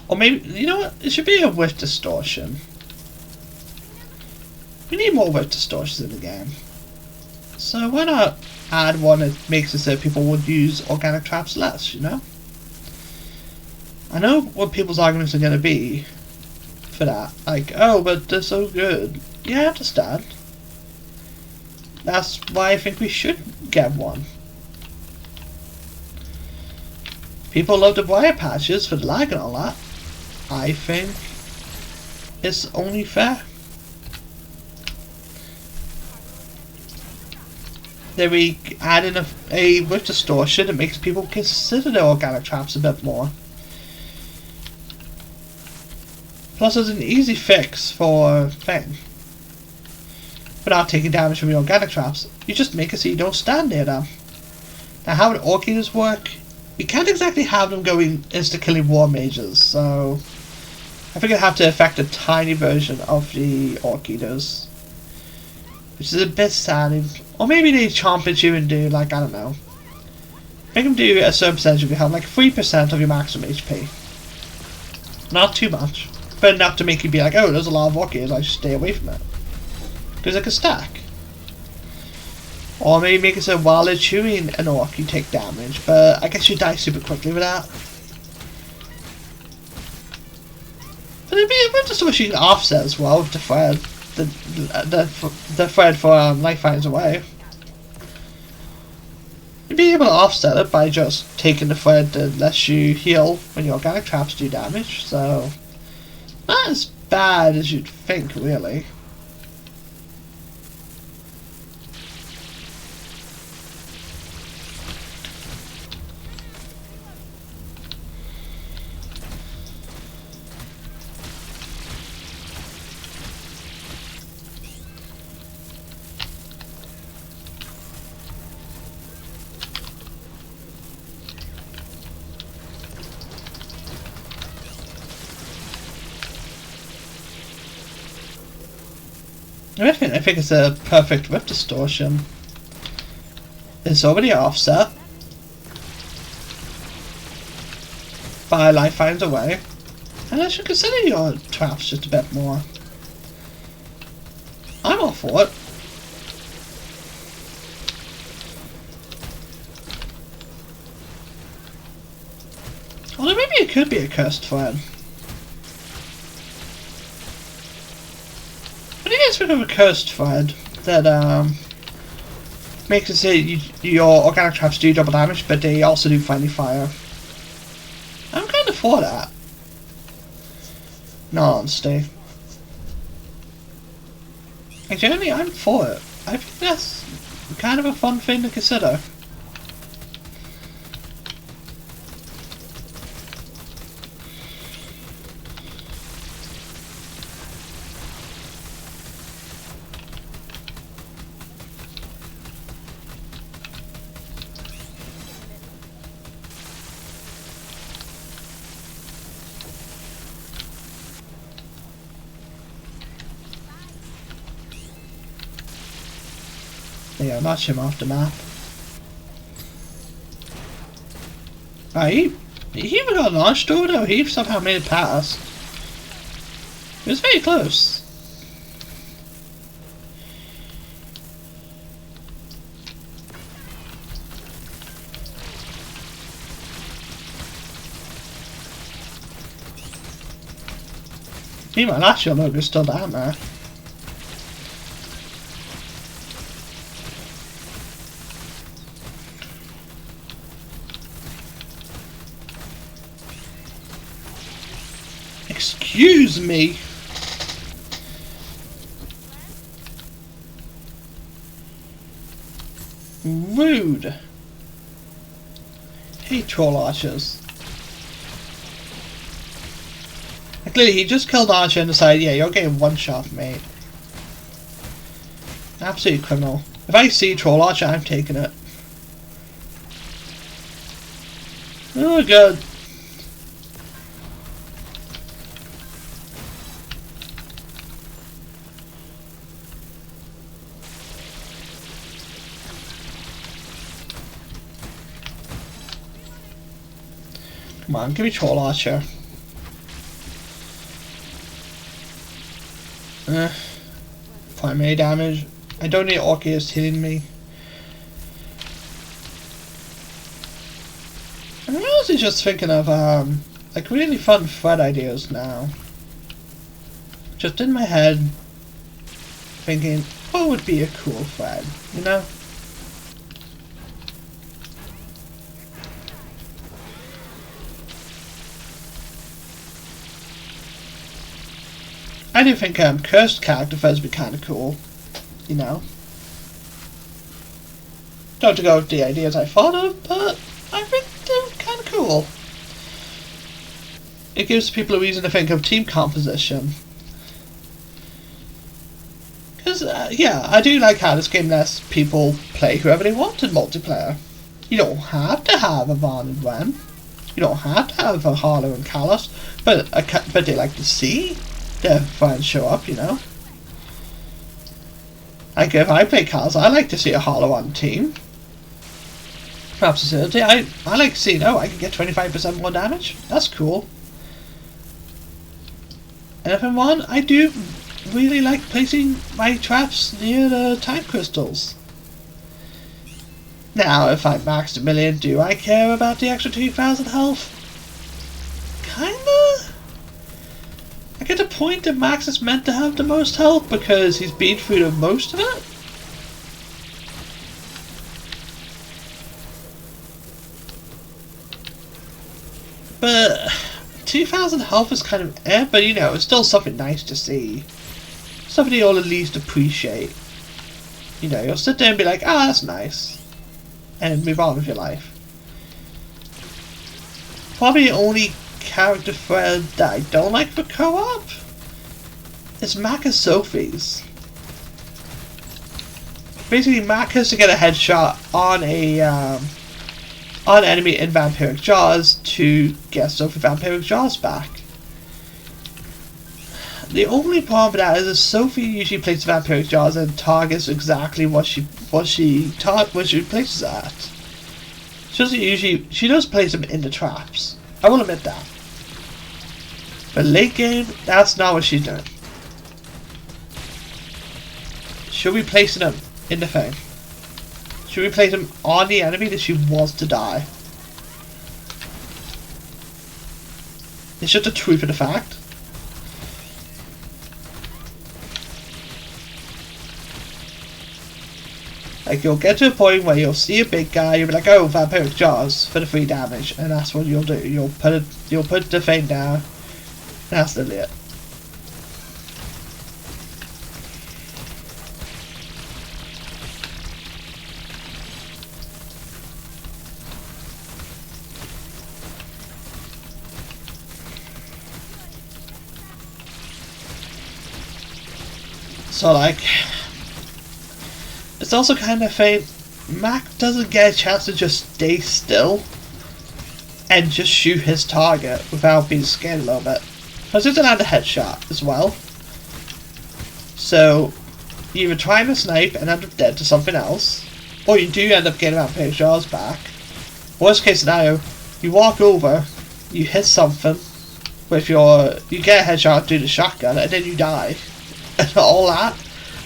A: Or maybe, you know what, it should be a width distortion. We need more width distortions in the game. So why not add one that makes it so people would use organic traps less, you know? I know what people's arguments are going to be for that. Like, oh, but they're so good. Yeah, I understand. That's why I think we should get one. People love the wire patches for the lag and all that. I think it's only fair. Then we add in a width distortion that makes people consider their organic traps a bit more. Plus, there's an easy fix for thing. Without taking damage from your organic traps, you just make it so you don't stand near them. Now, how would Orc Eaters work? You can't exactly have them going insta-killing war mages, so I think I'd have to affect a tiny version of the Orc Eaters, which is a bit sad. Or maybe they chomp at you and do, like, I don't know. Make them do a certain percentage of your health, like 3% of your maximum HP. Not too much, but enough to make you be like, oh, there's a lot of Orc Eaters, I should stay away from it. Because it can stack. Or maybe make it so while they're chewing an orc you take damage, but I guess you die super quickly with that. But it'd be a bit just you can offset as well with the thread. The thread for life finds away. You'd be able to offset it by just taking the thread that lets you heal when your organic traps do damage, so not as bad as you'd think, really. I think it's a perfect whip distortion. It's already offset by life finds a way, and I should consider your traps just a bit more. I'm all for it. Although maybe it could be a cursed thread. What do you guys think of a cursed thread that makes it so your organic traps do double damage, but they also do friendly fire. I'm kind of for that. No honesty. Like, generally, I'm for it. I think that's kind of a fun thing to consider. Yeah, notch him off the map. He even got launched over though. He somehow made it past. It was very close. Meanwhile, last year Logan's still down there. Excuse me. Rude. Hey, troll archers. Clearly, he just killed Archer and decided, yeah, you're getting one shot, mate. Absolute criminal. If I see troll archer, I'm taking it. Oh, God. Come on, give me troll archer. Primary damage. I don't need Orcs hitting me. I'm honestly just thinking of like really fun thread ideas now. Just in my head, thinking what would be a cool thread, you know? I do think cursed character threads would be kind of cool, you know. Don't to go with the ideas I thought of, but I think they're kind of cool. It gives people a reason to think of team composition. Because, yeah, I do like how this game lets people play whoever they want in multiplayer. You don't have to have a Vaughn and Gwen. You don't have to have a Harlowe and Callus, but they like to see their friends show up, you know. Like if I play Callus, I like to see a Harlowe on the team. Perhaps I like seeing, oh, I can get 25% more damage. That's cool. And if I'm on, I do really like placing my traps near the time crystals. Now, if I maxed a million, do I care about the extra 2,000 health? Kinda? I get the point that Max is meant to have the most health because he's been through the most of it. But 2,000 health is kind of but you know, it's still something nice to see. Something you'll at least appreciate. You know, you'll sit there and be like, ah, that's nice. And move on with your life. Probably the only character thread that I don't like for co-op is Mac and Sophie's. Basically, Mac has to get a headshot on a on enemy in Vampiric Jaws to get Sophie Vampiric Jaws back. The only problem with that is that Sophie usually places Vampiric Jaws and targets exactly what she places at. She does place them in the traps. I will admit that. But late game, that's not what she's doing. Should we place them in the thing? Should we place them on the enemy that she wants to die? It's just the truth of the fact. Like, you'll get to a point where you'll see a big guy, you'll be like, oh, vampiric jaws for the 3 damage, and that's what you'll do. You'll put the thing down, and that's literally it. So, like, it's also kind of thing, Mac doesn't get a chance to just stay still and just shoot his target without being scared a little bit. Because it's land a headshot as well. So, you either try to snipe and end up dead to something else, or you do end up getting vampiric jaws back. Worst case scenario, you walk over, you hit something with you get a headshot due to shotgun, and then you die. And all that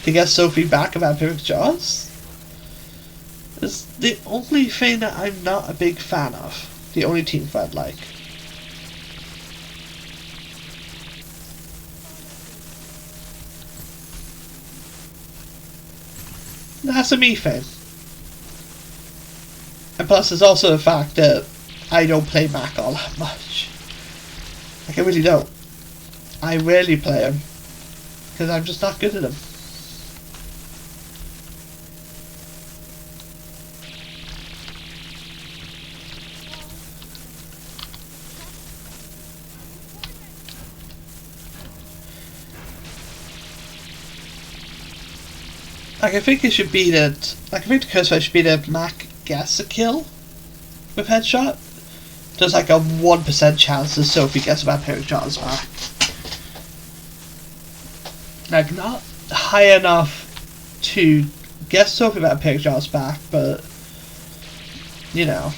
A: to get Sophie back of vampiric jaws is the only thing that I'm not a big fan of. The only team fight like. That's a me thing. And plus there's also the fact that I don't play Mac all that much. Like, I really don't. I rarely play him. Because I'm just not good at them. Like, I think it should be that. Like, I think the curse should be that Mac gets a kill with headshot. There's like a 1% chance that Sophie gets a vampiric jaws back. Like, not high enough to get Sophie vampiric jaws back, but you know,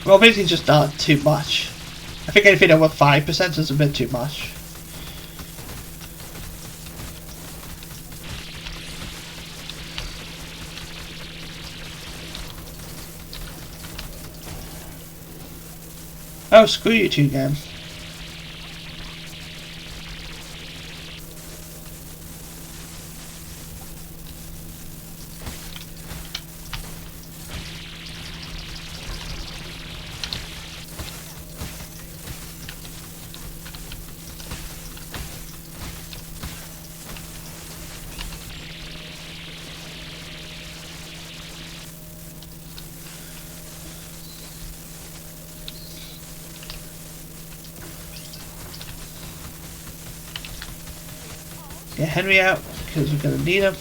A: well, basically just not too much. I think anything over 5% is a bit too much. Oh, screw you two game. Get Henry out, because we're going to need him.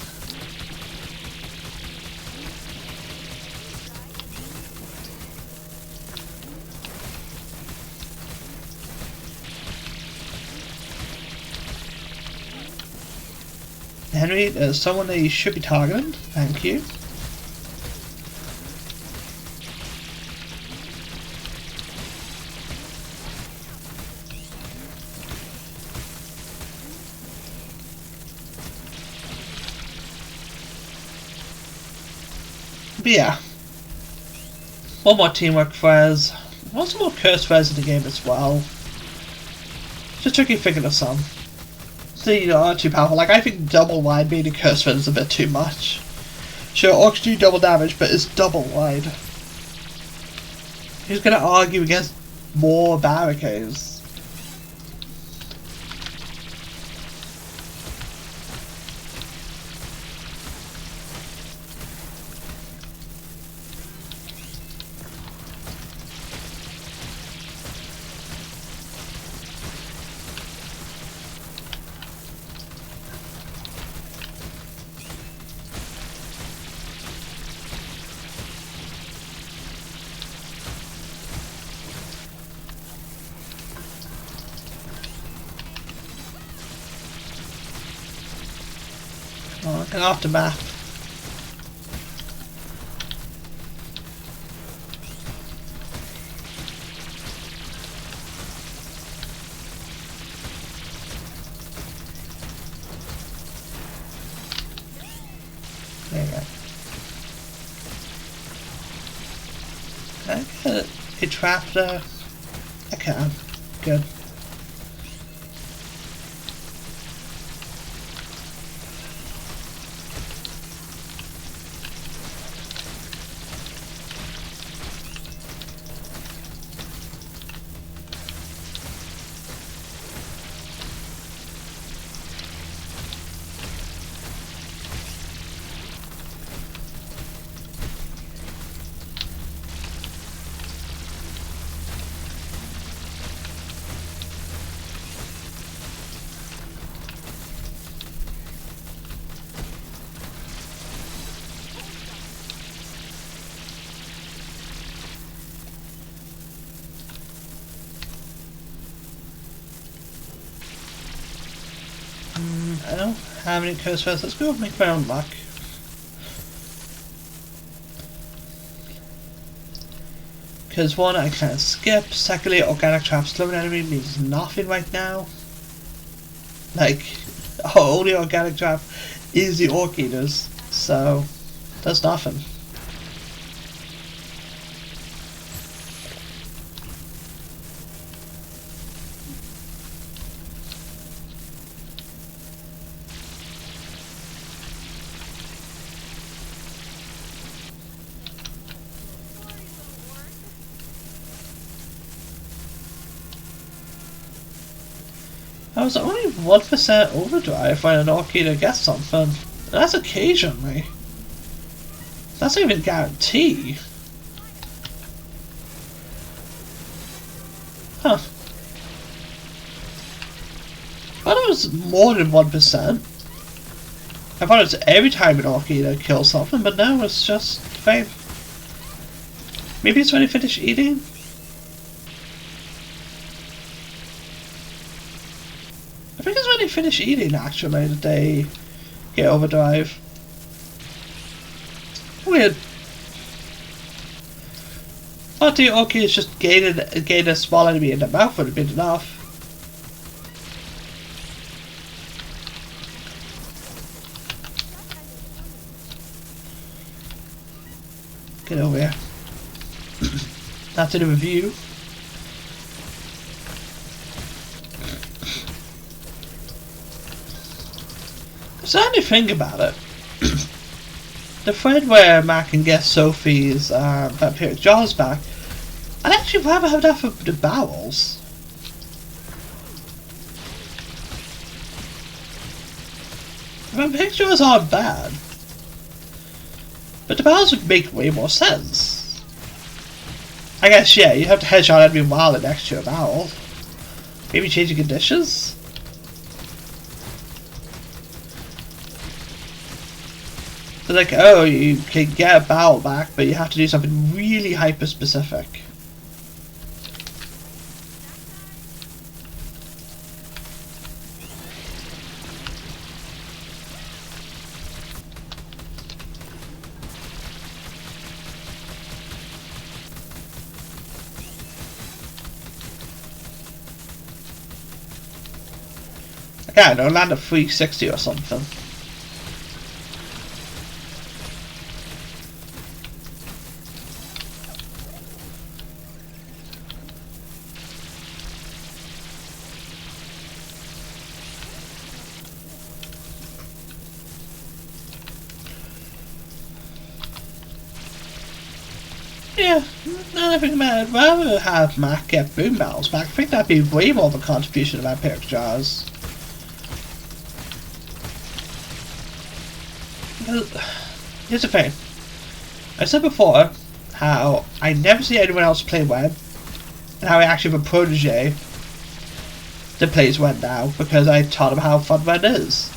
A: Henry, there's someone that you should be targeting. Thank you. But yeah, one more teamwork flares. Want some more curse flares in the game as well. Just tricky figure of some. They are too powerful. Like, I think double wide being a curse flare is a bit too much. Sure, Orcs do double damage, but it's double wide. Who's gonna argue against more barricades? Oh, get off the map. There you go. Can I get a trap there? I can. Good. have any curse first. Let's go make my own luck. Because one, I can't skip. Secondly, organic trap slowing enemy means nothing right now. Like, only organic trap is the Orc Eaters, so that's nothing. I was only 1% overdrive when an Orc Eater gets something. And that's occasionally. That's not even guarantee. Huh. I thought it was more than 1%. I thought it was every time an Orc Eater kills something, but no, it's just fine. Maybe it's when they finish eating? I think it's when they finish eating, actually, that they get overdrive. Weird. I think okay, it's just gaining a small enemy in the mouth would have been enough. Get over here. That's in a review. So how do you think about it? The thread where Mac can get Sophie's vampiric jaws back, I'd actually rather have that for the barrels. The vampiric jaws aren't bad, but the barrels would make way more sense. I guess, yeah, you have to headshot every while next to a barrel. Maybe changing conditions? They're like, oh, you can get a barrel back, but you have to do something really hyper-specific. Yeah, I don't land at 360 or something. Yeah, now I think I'd rather have Mac get boom barrels back. I think that'd be way more of a contribution to vampiric jars. Here's the thing. I said before how I never see anyone else play Web, and how I actually have a protege that plays Web now because I taught him how fun Web is.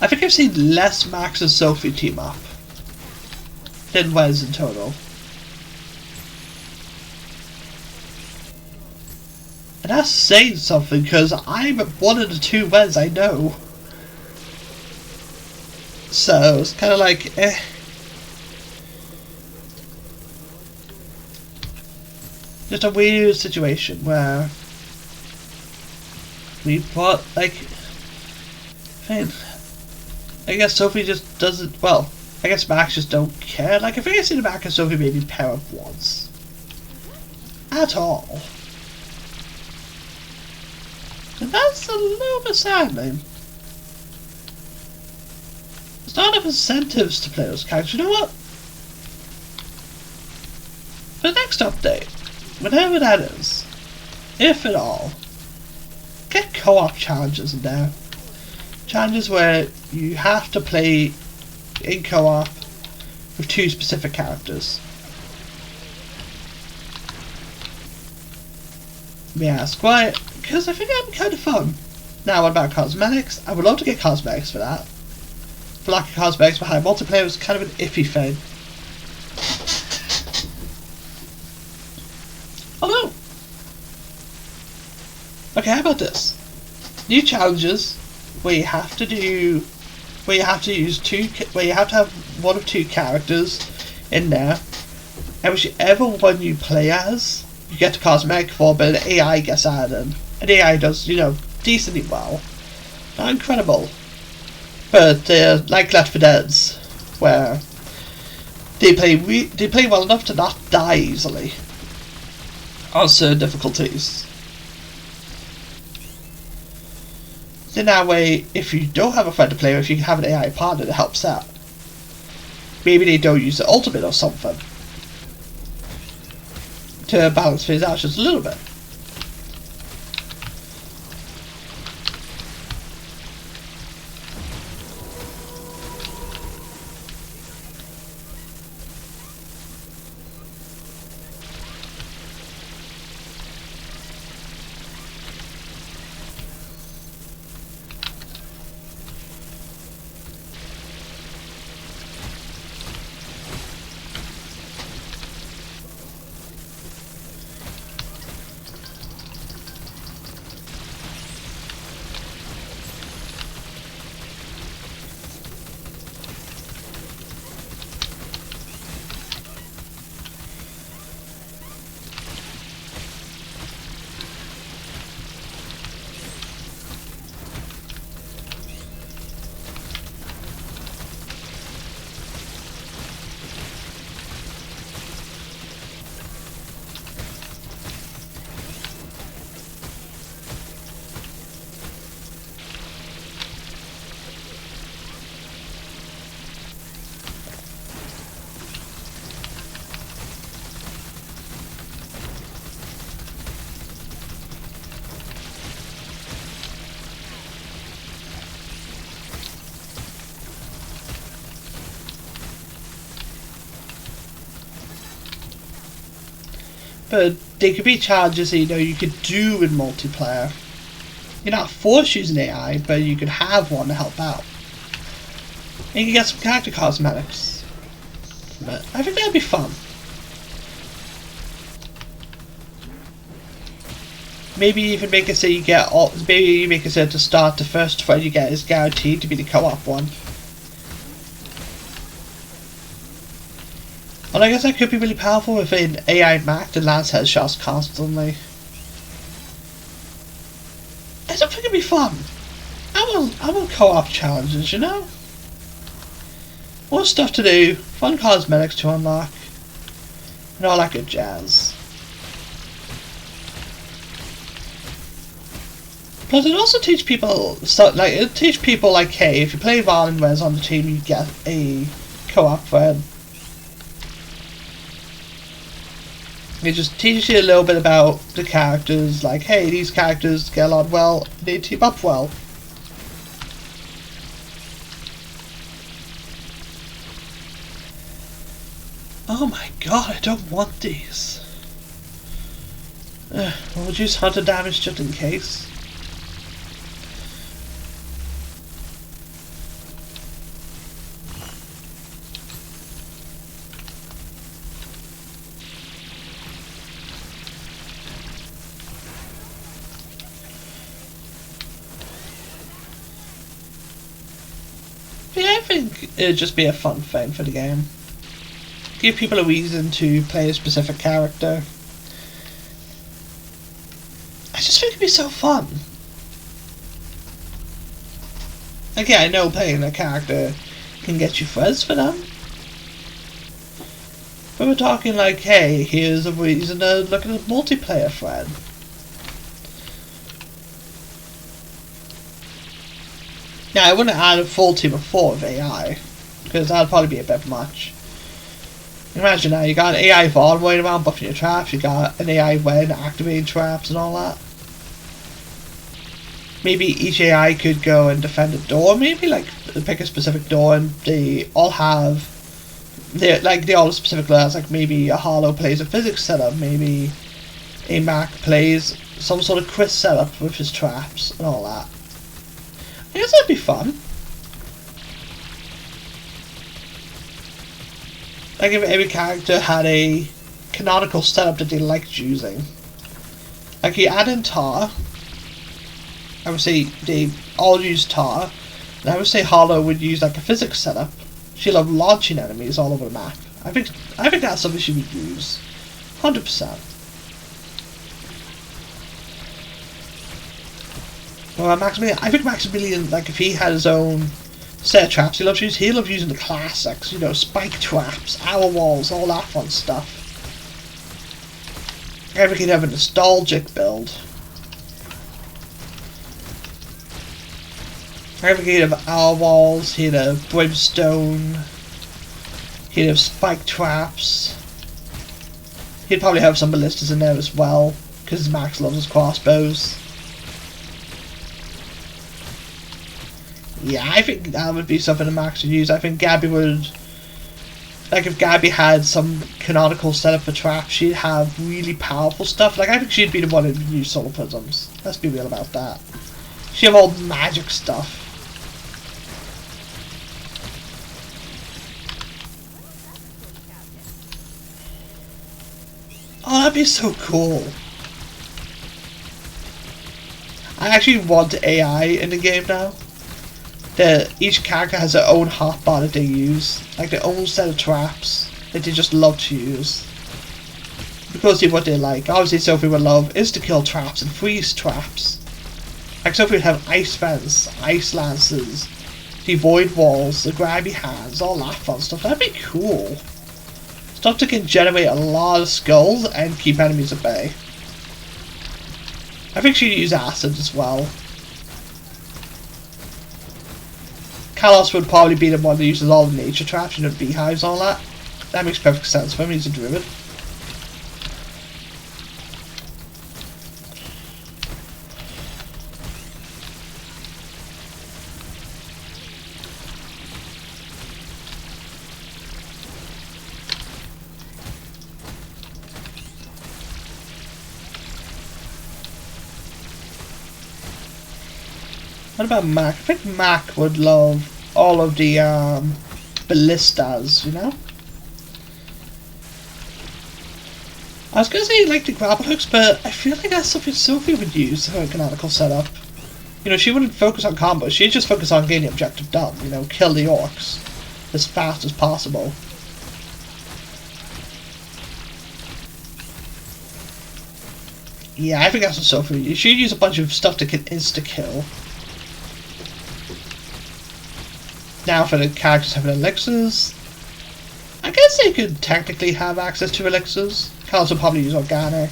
A: I think I've seen less Max and Sophie team up than Wes in total. And that's saying something because I'm one of the two Wes I know. So it's kind of like, eh. Just a weird situation where we brought, like, I guess Sophie just doesn't, well, I guess Max just don't care. Like, I think I've seen Max and Sophie maybe pair up once. At all. And that's a little bit saddening. There's not enough incentives to play those characters. You know what? For the next update, whenever that is, if at all, get co-op challenges in there. Challenges where you have to play in co-op with two specific characters. May I ask why? Because I think that'd be kind of fun. Now, what about cosmetics? I would love to get cosmetics for that. For lack of cosmetics behind multiplayer was kind of an iffy thing. Although, okay, how about this? New challenges where you have to do, where you have to use where you have to have one of two characters in there, and whichever one you play as, you get a cosmetic for, but an AI gets added. And AI does, you know, decently well. Not incredible, but they're like Left 4 Dead's, where they play well enough to not die easily on certain difficulties. In that way, if you don't have a friend to play with, you can have an AI partner that helps out. Maybe they don't use the ultimate or something to balance things out just a little bit. But they could be challenges that you could do in multiplayer. You're not forced using AI, but you could have one to help out. And you can get some character cosmetics. But I think that'd be fun. Maybe even make it so you get all. Maybe you make it so to start the first fight you get is guaranteed to be the co-op one. Well, I guess that could be really powerful with an AI Mac that lands headshots constantly. I don't think it'd be fun. I want co-op challenges, you know? More stuff to do, fun cosmetics to unlock, and all that good jazz. Plus, it also teach people like, hey, if you play Val and Wes on the team, you get a co-op friend. It just teaches you a little bit about the characters, like, hey, these characters get along well, they team up well. Oh my god, I don't want these. We'll use hunter damage just in case. Yeah, I think it'd just be a fun thing for the game. Give people a reason to play a specific character. I just think it'd be so fun. Again, I know playing a character can get you friends for them. But we're talking like, hey, here's a reason to look at a multiplayer friend. Now, I wouldn't add a full team of 4 of AI, because that'd probably be a bit much. Imagine now, you got an AI Vaughn running around buffing your traps, you got an AI Wen activating traps and all that. Maybe each AI could go and defend a door, maybe, like, pick a specific door, and they all have, they all have specific layers, like maybe a Harlowe plays a physics setup, maybe a Mac plays some sort of Chris setup with his traps and all that. I guess that'd be fun. Like if every character had a canonical setup that they liked using. Like you add in Tar, I would say they all use tar. And I would say Harlowe would use like a physics setup. She loved launching enemies all over the map. I think that's something she would use. 100%. Well, Maximilian, I think Maximilian, like if he had his own set of traps he loves using the classics, you know, spike traps, hour walls, all that fun stuff. I think he'd have a nostalgic build. I think he'd have hour walls, he'd have brimstone, he'd have spike traps. He'd probably have some ballistas in there as well, because Max loves his crossbows. Yeah, I think that would be something that Max would use. I think Gabby would... Like, if Gabby had some canonical setup for traps, she'd have really powerful stuff. Like, I think she'd be the one who'd use solar prisms. Let's be real about that. She'd have all the magic stuff. Oh, that'd be so cool. I actually want AI in the game now. Each character has their own hotbar that they use, like their own set of traps that they just love to use. Because of what they like. Obviously Sophie would love insta-kill traps and freeze traps. Like Sophie would have ice fence, ice lances, the void walls, the grabby hands, all that fun stuff. That'd be cool. Stuff that can generate a lot of skulls and keep enemies at bay. I think she'd use acid as well. Kalos would probably be the one that uses all the nature traps, you know, beehives and all that. That makes perfect sense for him, he's a druid. What about Mac? I think Mac would love all of the ballistas, you know? I was going to say like the grapple hooks, but I feel like that's something Sophie would use for her canonical setup. You know, she wouldn't focus on combos, she'd just focus on getting the objective done, you know, kill the orcs as fast as possible. Yeah, I think that's what Sophie would use. She'd use a bunch of stuff that can insta-kill. Now for the characters having elixirs, I guess they could technically have access to elixirs. Carlos would probably use organic.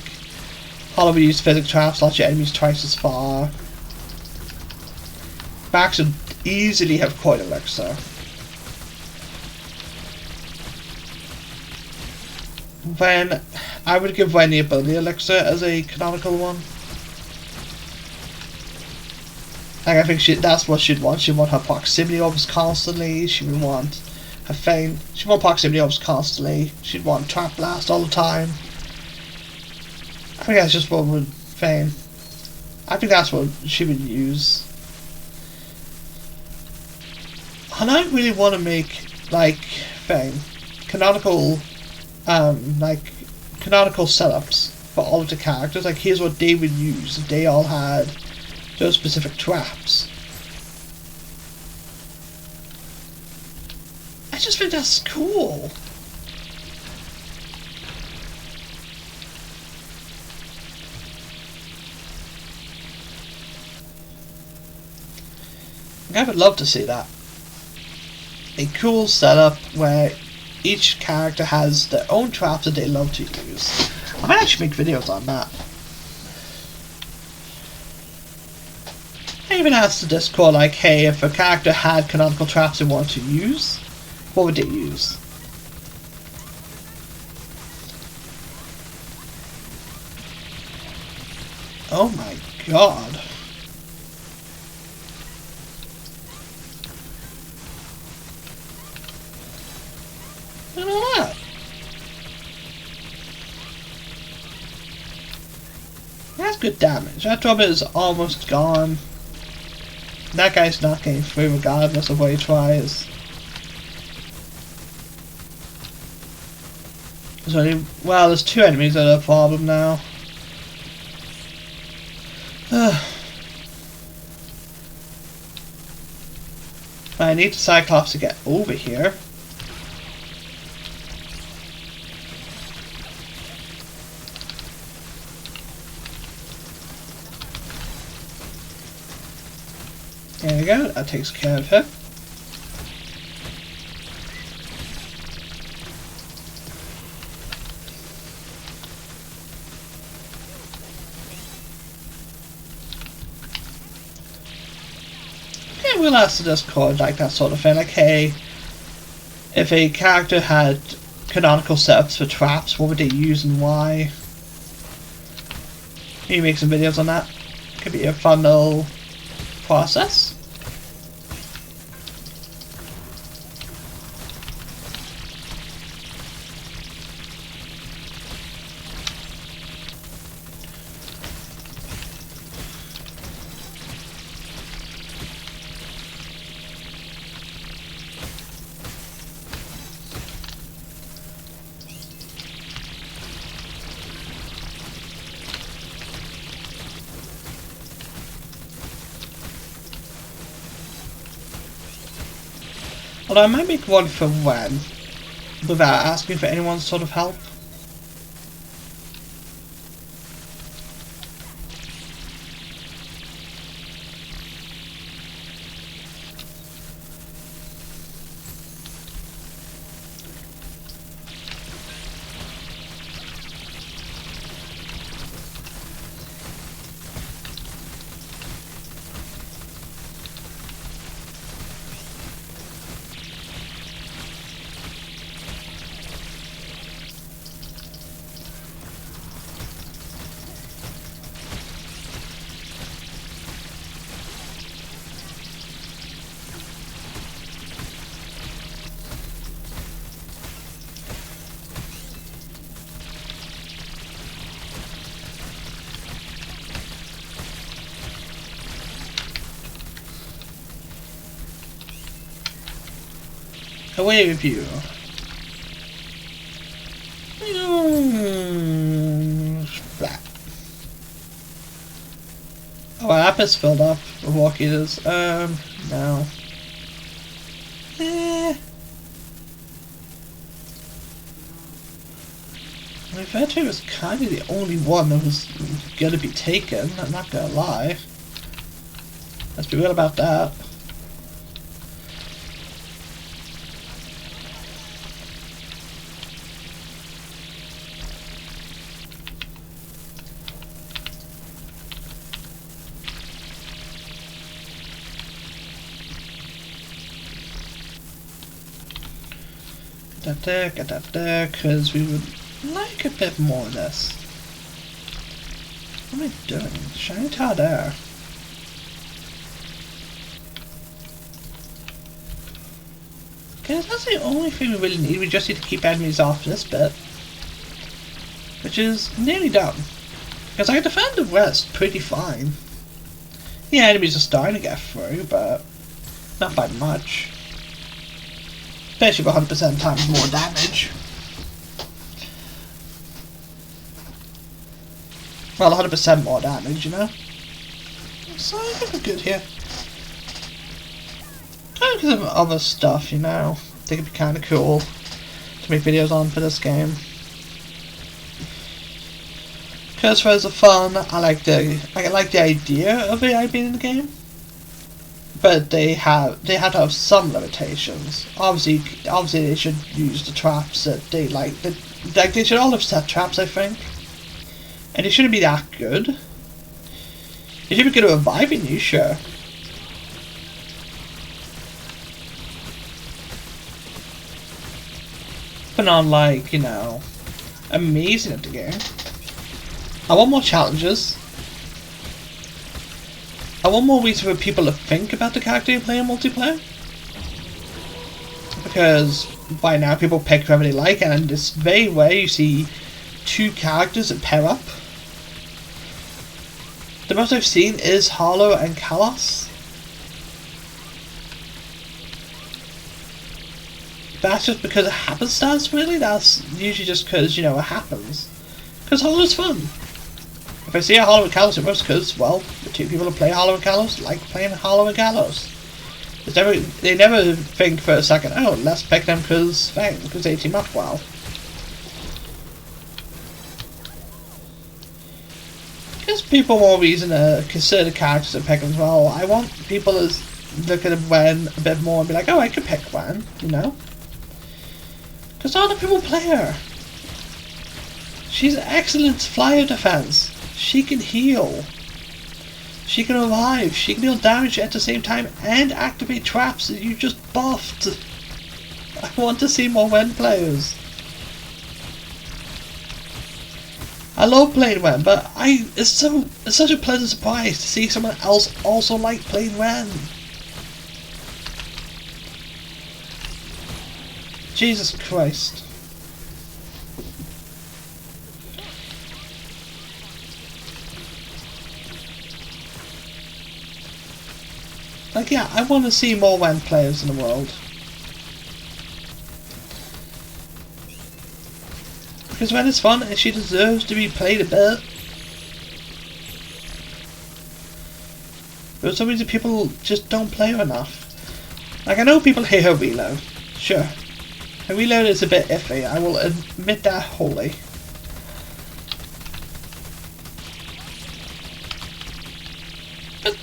A: Harlowe would use physics traps, launch your enemies twice as far. Max would easily have coin elixir. Then I would give Wen the ability elixir as a canonical one. Like, I think that's what she'd want. She'd want her proximity orbs constantly. She would want her feign. She'd want proximity orbs constantly. She'd want trap blast all the time. I think that's just what would feign. I think that's what she would use. And I really want to make like feign canonical, canonical setups for all of the characters. Like, here's what they would use if they all had those specific traps. I just think that's cool. I would love to see that. A cool setup where each character has their own traps that they love to use. I might actually make videos on that. I even asked the Discord, like, hey, if a character had canonical traps they want to use, what would they use? Oh my god. Look at that. That's good damage. That drop is almost gone. That guy's not getting through regardless of what he tries. Well, there's two enemies that are a problem now. I need the Cyclops to get over here. There we go, that takes care of her. We'll ask to Discord, like that sort of thing, like, hey, if a character had canonical setups for traps, what would they use and why? Maybe make some videos on that. Could be a fun little process. Although I might make one for when, without asking for anyone's sort of help. Away with you. Splat. Oh, our app is filled up with walk eaters. No. I mean, Fairtrade was kind of the only one that was gonna be taken, I'm not gonna lie. Let's be real about that. Get that there, because we would like a bit more of this. What am I doing? Shiny tar there. Okay, that's the only thing we really need. We just need to keep enemies off this bit. Which is nearly done. Because I can defend the rest pretty fine. The enemies are starting to get through, but not by much. Especially with 100% times more damage. Well, 100% more damage, you know? So I think we're good here. Kind of because of other stuff, you know? I think it'd be kind of cool to make videos on for this game. Because for the fun, I like the idea of AI being in the game. But they have to have some limitations. Obviously they should use the traps that they like. They should all have set traps, I think. And they shouldn't be that good. They should be good at reviving you, sure. But not like, you know, amazing at the game. I want more challenges. I want more ways for people to think about the character you play in multiplayer. Because by now people pick whoever they like, and in this very way you see two characters that pair up. The most I've seen is Harlowe and Kalos. That's just because it happenstance, really. That's usually just because, you know, it happens. Because Harlowe's fun. If I see a Harlowe and Kalos, it was because, well, the two people who play Harlowe and Kalos like playing Harlowe and Kalos. They never think for a second, oh, let's pick them because they team up well. Gives people more reason to consider the characters and pick them as well. I want people to look at Wen a bit more and be like, oh, I could pick Wen, you know? Because other people play her. She's an excellent flyer defense. She can heal. She can revive. She can deal damage at the same time and activate traps that you just buffed. I want to see more Wen players. I love playing Wen, but it's such a pleasant surprise to see someone else also like playing Wen. Jesus Christ. Like, yeah, I want to see more Wen players in the world. Because Wen is fun and she deserves to be played a bit. But for some reason people just don't play her enough. Like, I know people hate her reload. Sure. Her reload is a bit iffy, I will admit that wholly. But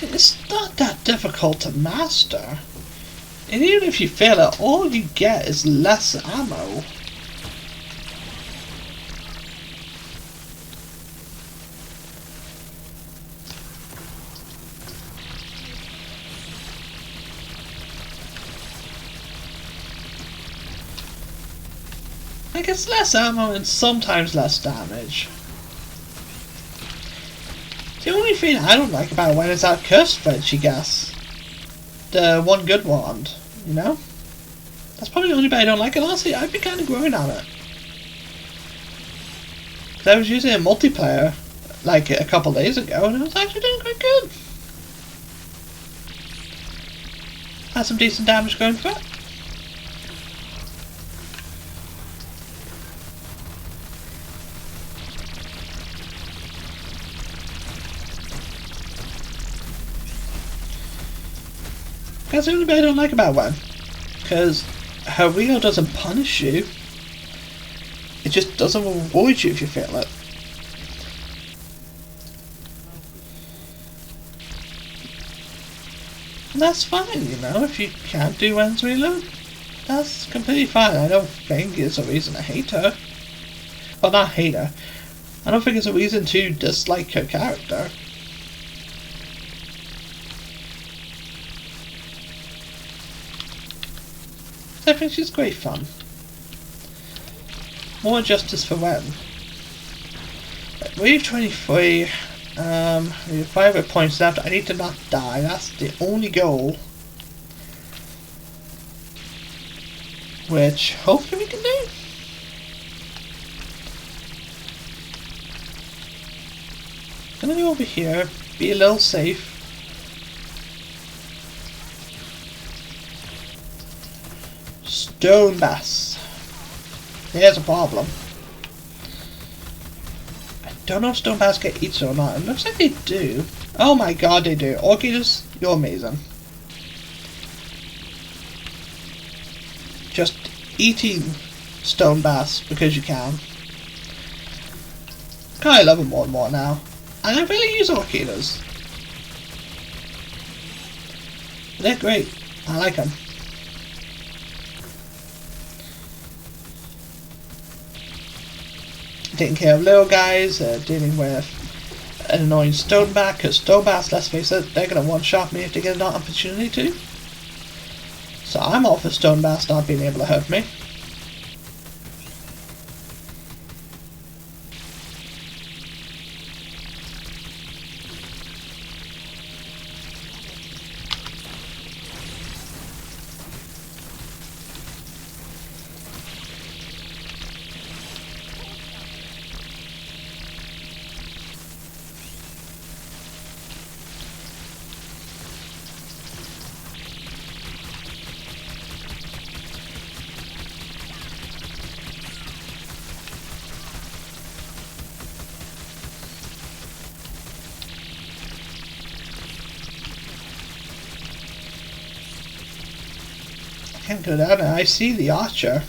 A: it's not that difficult to master. And even if you fail it, all you get is less ammo. Like, it's less ammo and sometimes less damage. The only thing I don't like about Wen is that curse thread she gets. The one good wand, you know? That's probably the only bit I don't like, and honestly, I've been kind of growing on it. Because I was using it in multiplayer, like, a couple days ago, and it was actually doing quite good. Had some decent damage going for it. That's the only bit I don't like about Wen. Because her real doesn't punish you. It just doesn't reward you if you fail it. And that's fine, you know, if you can't do Wen's reload. That's completely fine. I don't think it's a reason to hate her. Well, not hate her. I don't think it's a reason to dislike her character. I think she's great fun. More justice for Wen. Wave 23. We have 5 points left. I need to not die. That's the only goal. Which hopefully we can do. Gonna go over here. Be a little safe. Stone bass. Here's a problem. I don't know if stone bass get eaten or not. It looks like they do. Oh my god, they do. Orcs, you're amazing. Just eating stone bass because you can. I love them more and more now. And I really use Orcs. They're great. I like them. Taking care of little guys, dealing with an annoying stoneback, because stonebacks, let's face it, they're going to one-shot me if they get an opportunity to. So I'm all for stonebacks not being able to hurt me. Can't go down there. I see the archer.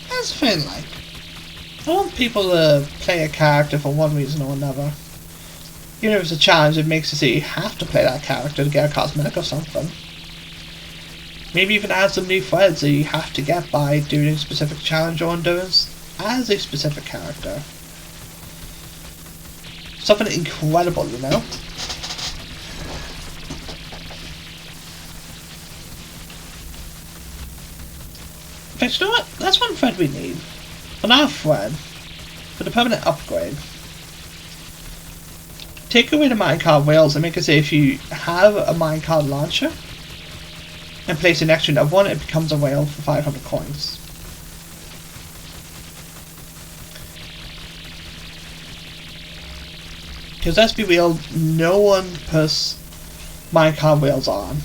A: That's the thing, like, I want people to play a character for one reason or another. Even if it's a challenge, it makes it so you have to play that character to get a cosmetic or something. Maybe even add some new threads that you have to get by doing a specific challenge or endurance as a specific character. Something incredible, you know? In fact, you know what? That's one thread we need. Another thread for the permanent upgrade. Take away the minecart wheels and make it so if you have a minecart launcher and place an extra of one, it becomes a whale for 500 coins. Because let's be real, no one puts minecart wheels on.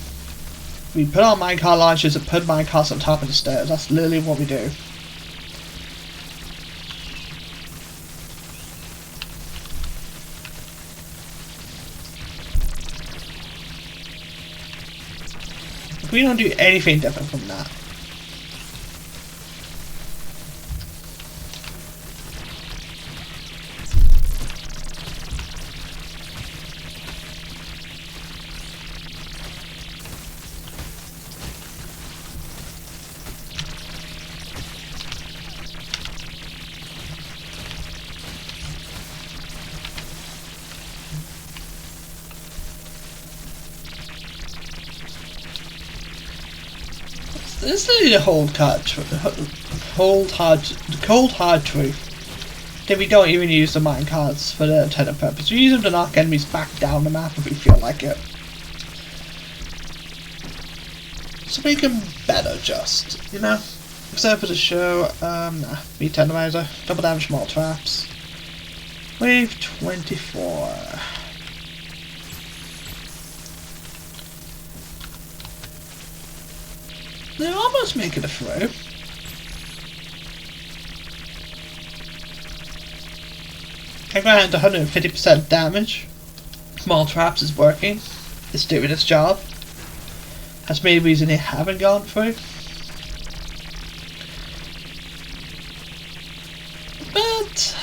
A: We put on minecart launchers and put minecarts on top of the stairs. That's literally what we do. We don't do anything different from that. This is the cold hard truth that we don't even use the minecarts for the intended purpose. We use them to knock enemies back down the map if we feel like it. So make them better, just, you know? Except for the show, nah, beat tenderizer, double damage small traps. Wave 24. They're almost making it through. Around 150% damage. Small traps is working. It's doing its job. That's maybe the reason they haven't gone through. But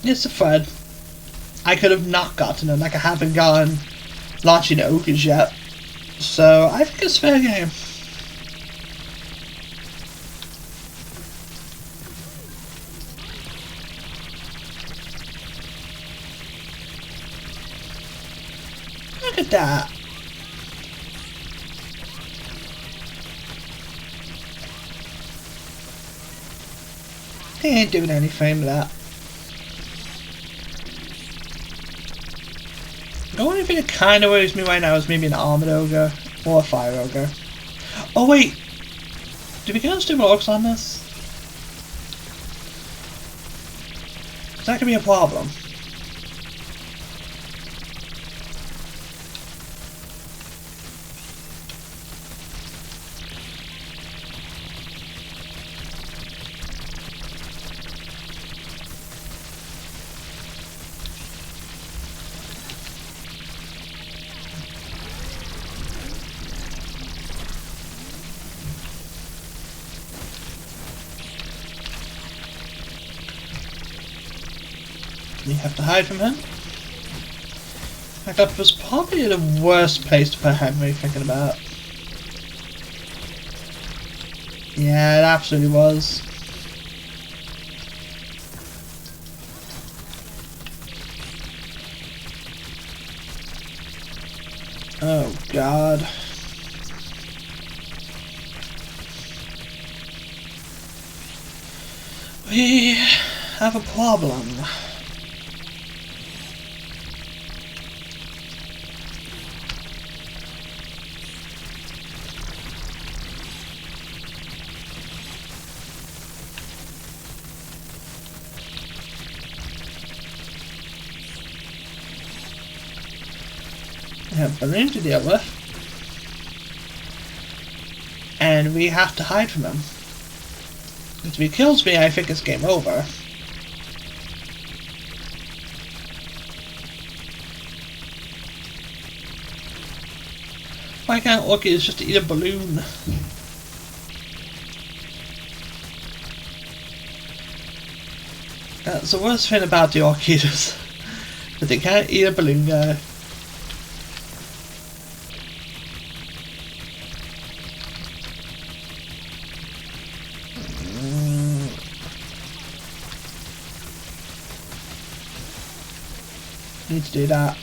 A: it's a thread. I could have not gotten it, like I haven't gotten launching ogres yet. So I think it's fair game. Look at that. He ain't doing anything with that. The only thing that kind of worries me right now is maybe an armored ogre or a fire ogre. Oh wait, do we get us do orcs on this? That could be a problem. You have to hide from him. Like, that was probably the worst place to put Henry, thinking about. Yeah, it absolutely was. Oh god. We have a problem. We have balloon to deal with. And and we have to hide from him. If he kills me, I think it's game over. Why can't Orcs just eat a balloon? That's the worst thing about the Orcs, that they can't eat a balloon guy. Need to do that.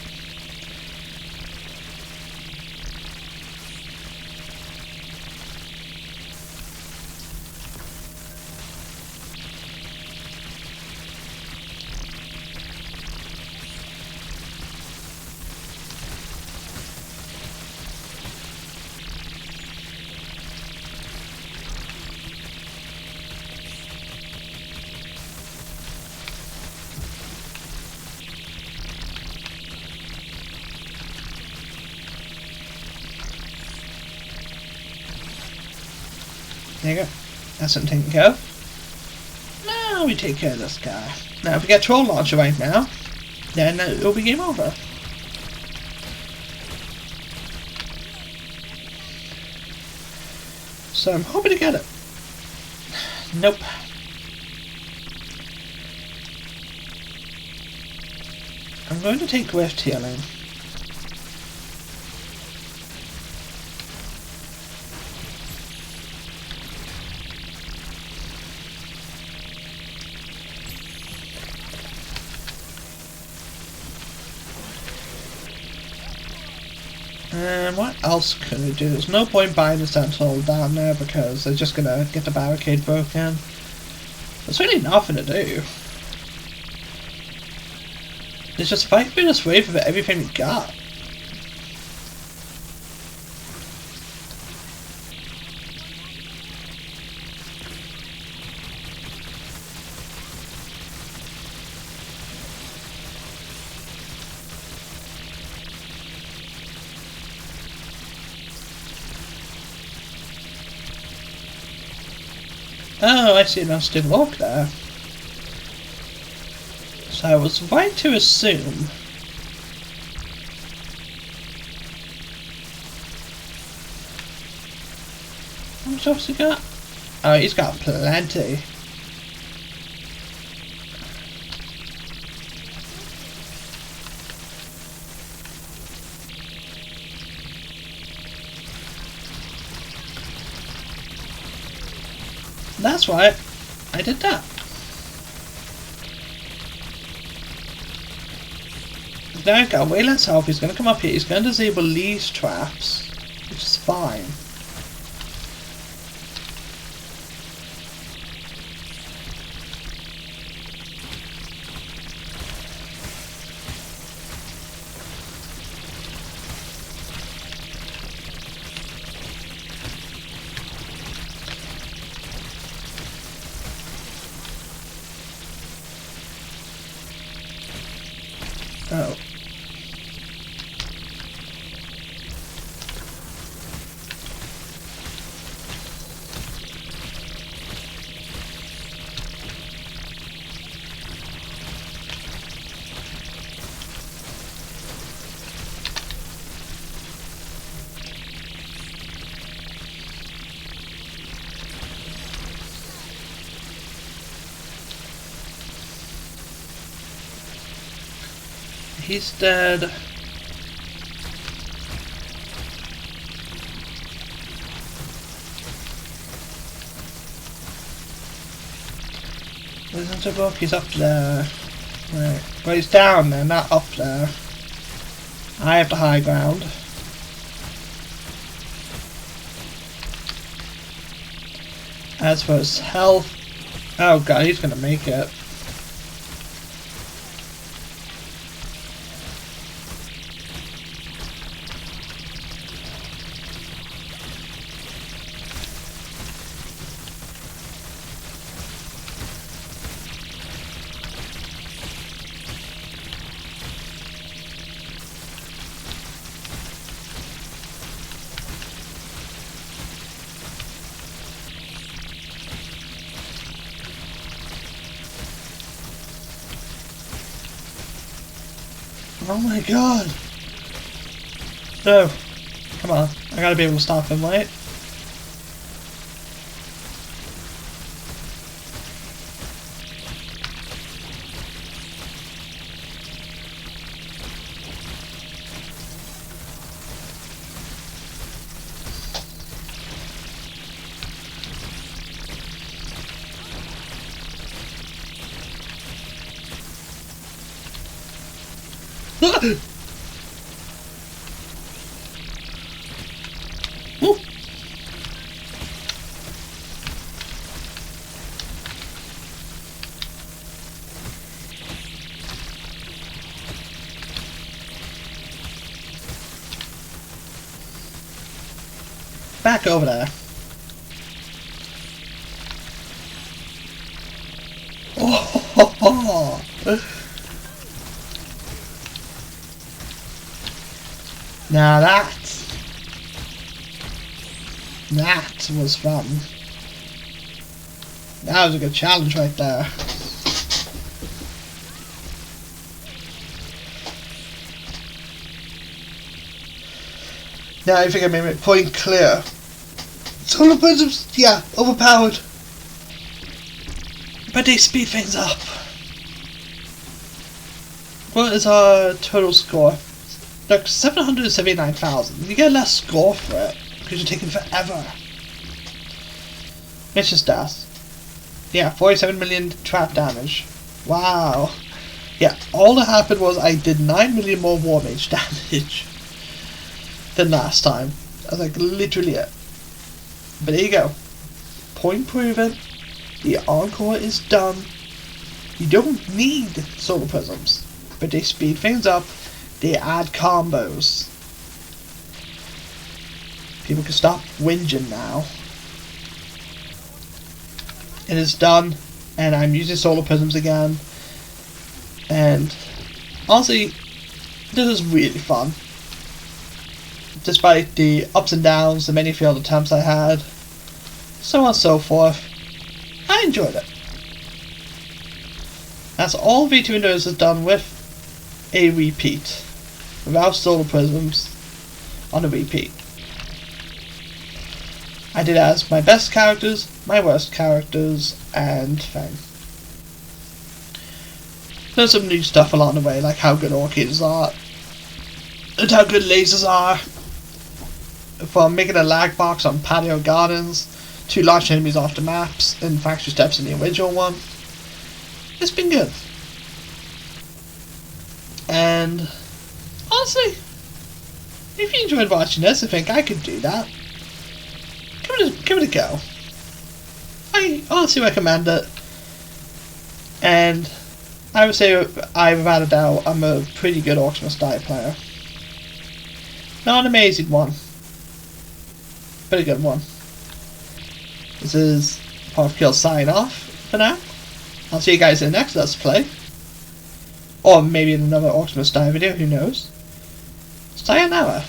A: There you go. That's something taken care of. Now we take care of this guy. Now if we get Troll Launcher right now, then it'll be game over. So I'm hoping to get it. Nope. I'm going to take Rift Healing. And what else can we do? There's no point buying the Sentinel down there because they're just gonna get the barricade broken. There's really nothing to do. It's just fight through this wave of everything we got. Oh, I see, now still walk there. So I was right to assume. How much else he got? Oh, he's got plenty. That's right, I did that. Now I've got way less health. He's going to come up here. He's going to disable these traps, which is fine. Oh. He's dead. Isn't a book? He's up there. Right. Well, he's down there, not up there. I have the high ground. As for his health, oh god, he's gonna make it. Oh my god! No! Come on, I gotta be able to stop him, right? Woo. Back over there. Oh, now that was fun. That was a good challenge right there. Now I think I made my point clear. Solar prisms, yeah, overpowered. But they speed things up. What is our total score? Like 779,000. You get less score for it because you're taking forever. It's just death. Yeah, 47 million trap damage. Wow. Yeah, all that happened was I did 9 million more war mage damage than last time. That's like literally it. But there you go. Point proven. The Encore is done. You don't need solar prisms, but they speed things up. They add combos. People can stop whinging now. It is done, and I'm using solar prisms again. And honestly, this is really fun. Despite the ups and downs, the many failed attempts I had, so on and so forth, I enjoyed it. That's all V2 Windows has done with a repeat. Without solar prisms on a repeat. I did as my best characters, my worst characters, and thing. There's some new stuff along the way, like how good Orcs are, and how good lasers are. From making a lag box on patio gardens, to launch enemies off the maps, in factory steps in the original one. It's been good. And honestly, if you enjoyed watching this and think I could do that, give it a go. I honestly recommend it. And I would say, without a doubt, I'm a pretty good Orcs Must Die player. Not an amazing one, but a good one. This is Part of Kill sign off for now. I'll see you guys in the next Let's Play. Or maybe in another Orcs Must Die video, who knows. Sayonara.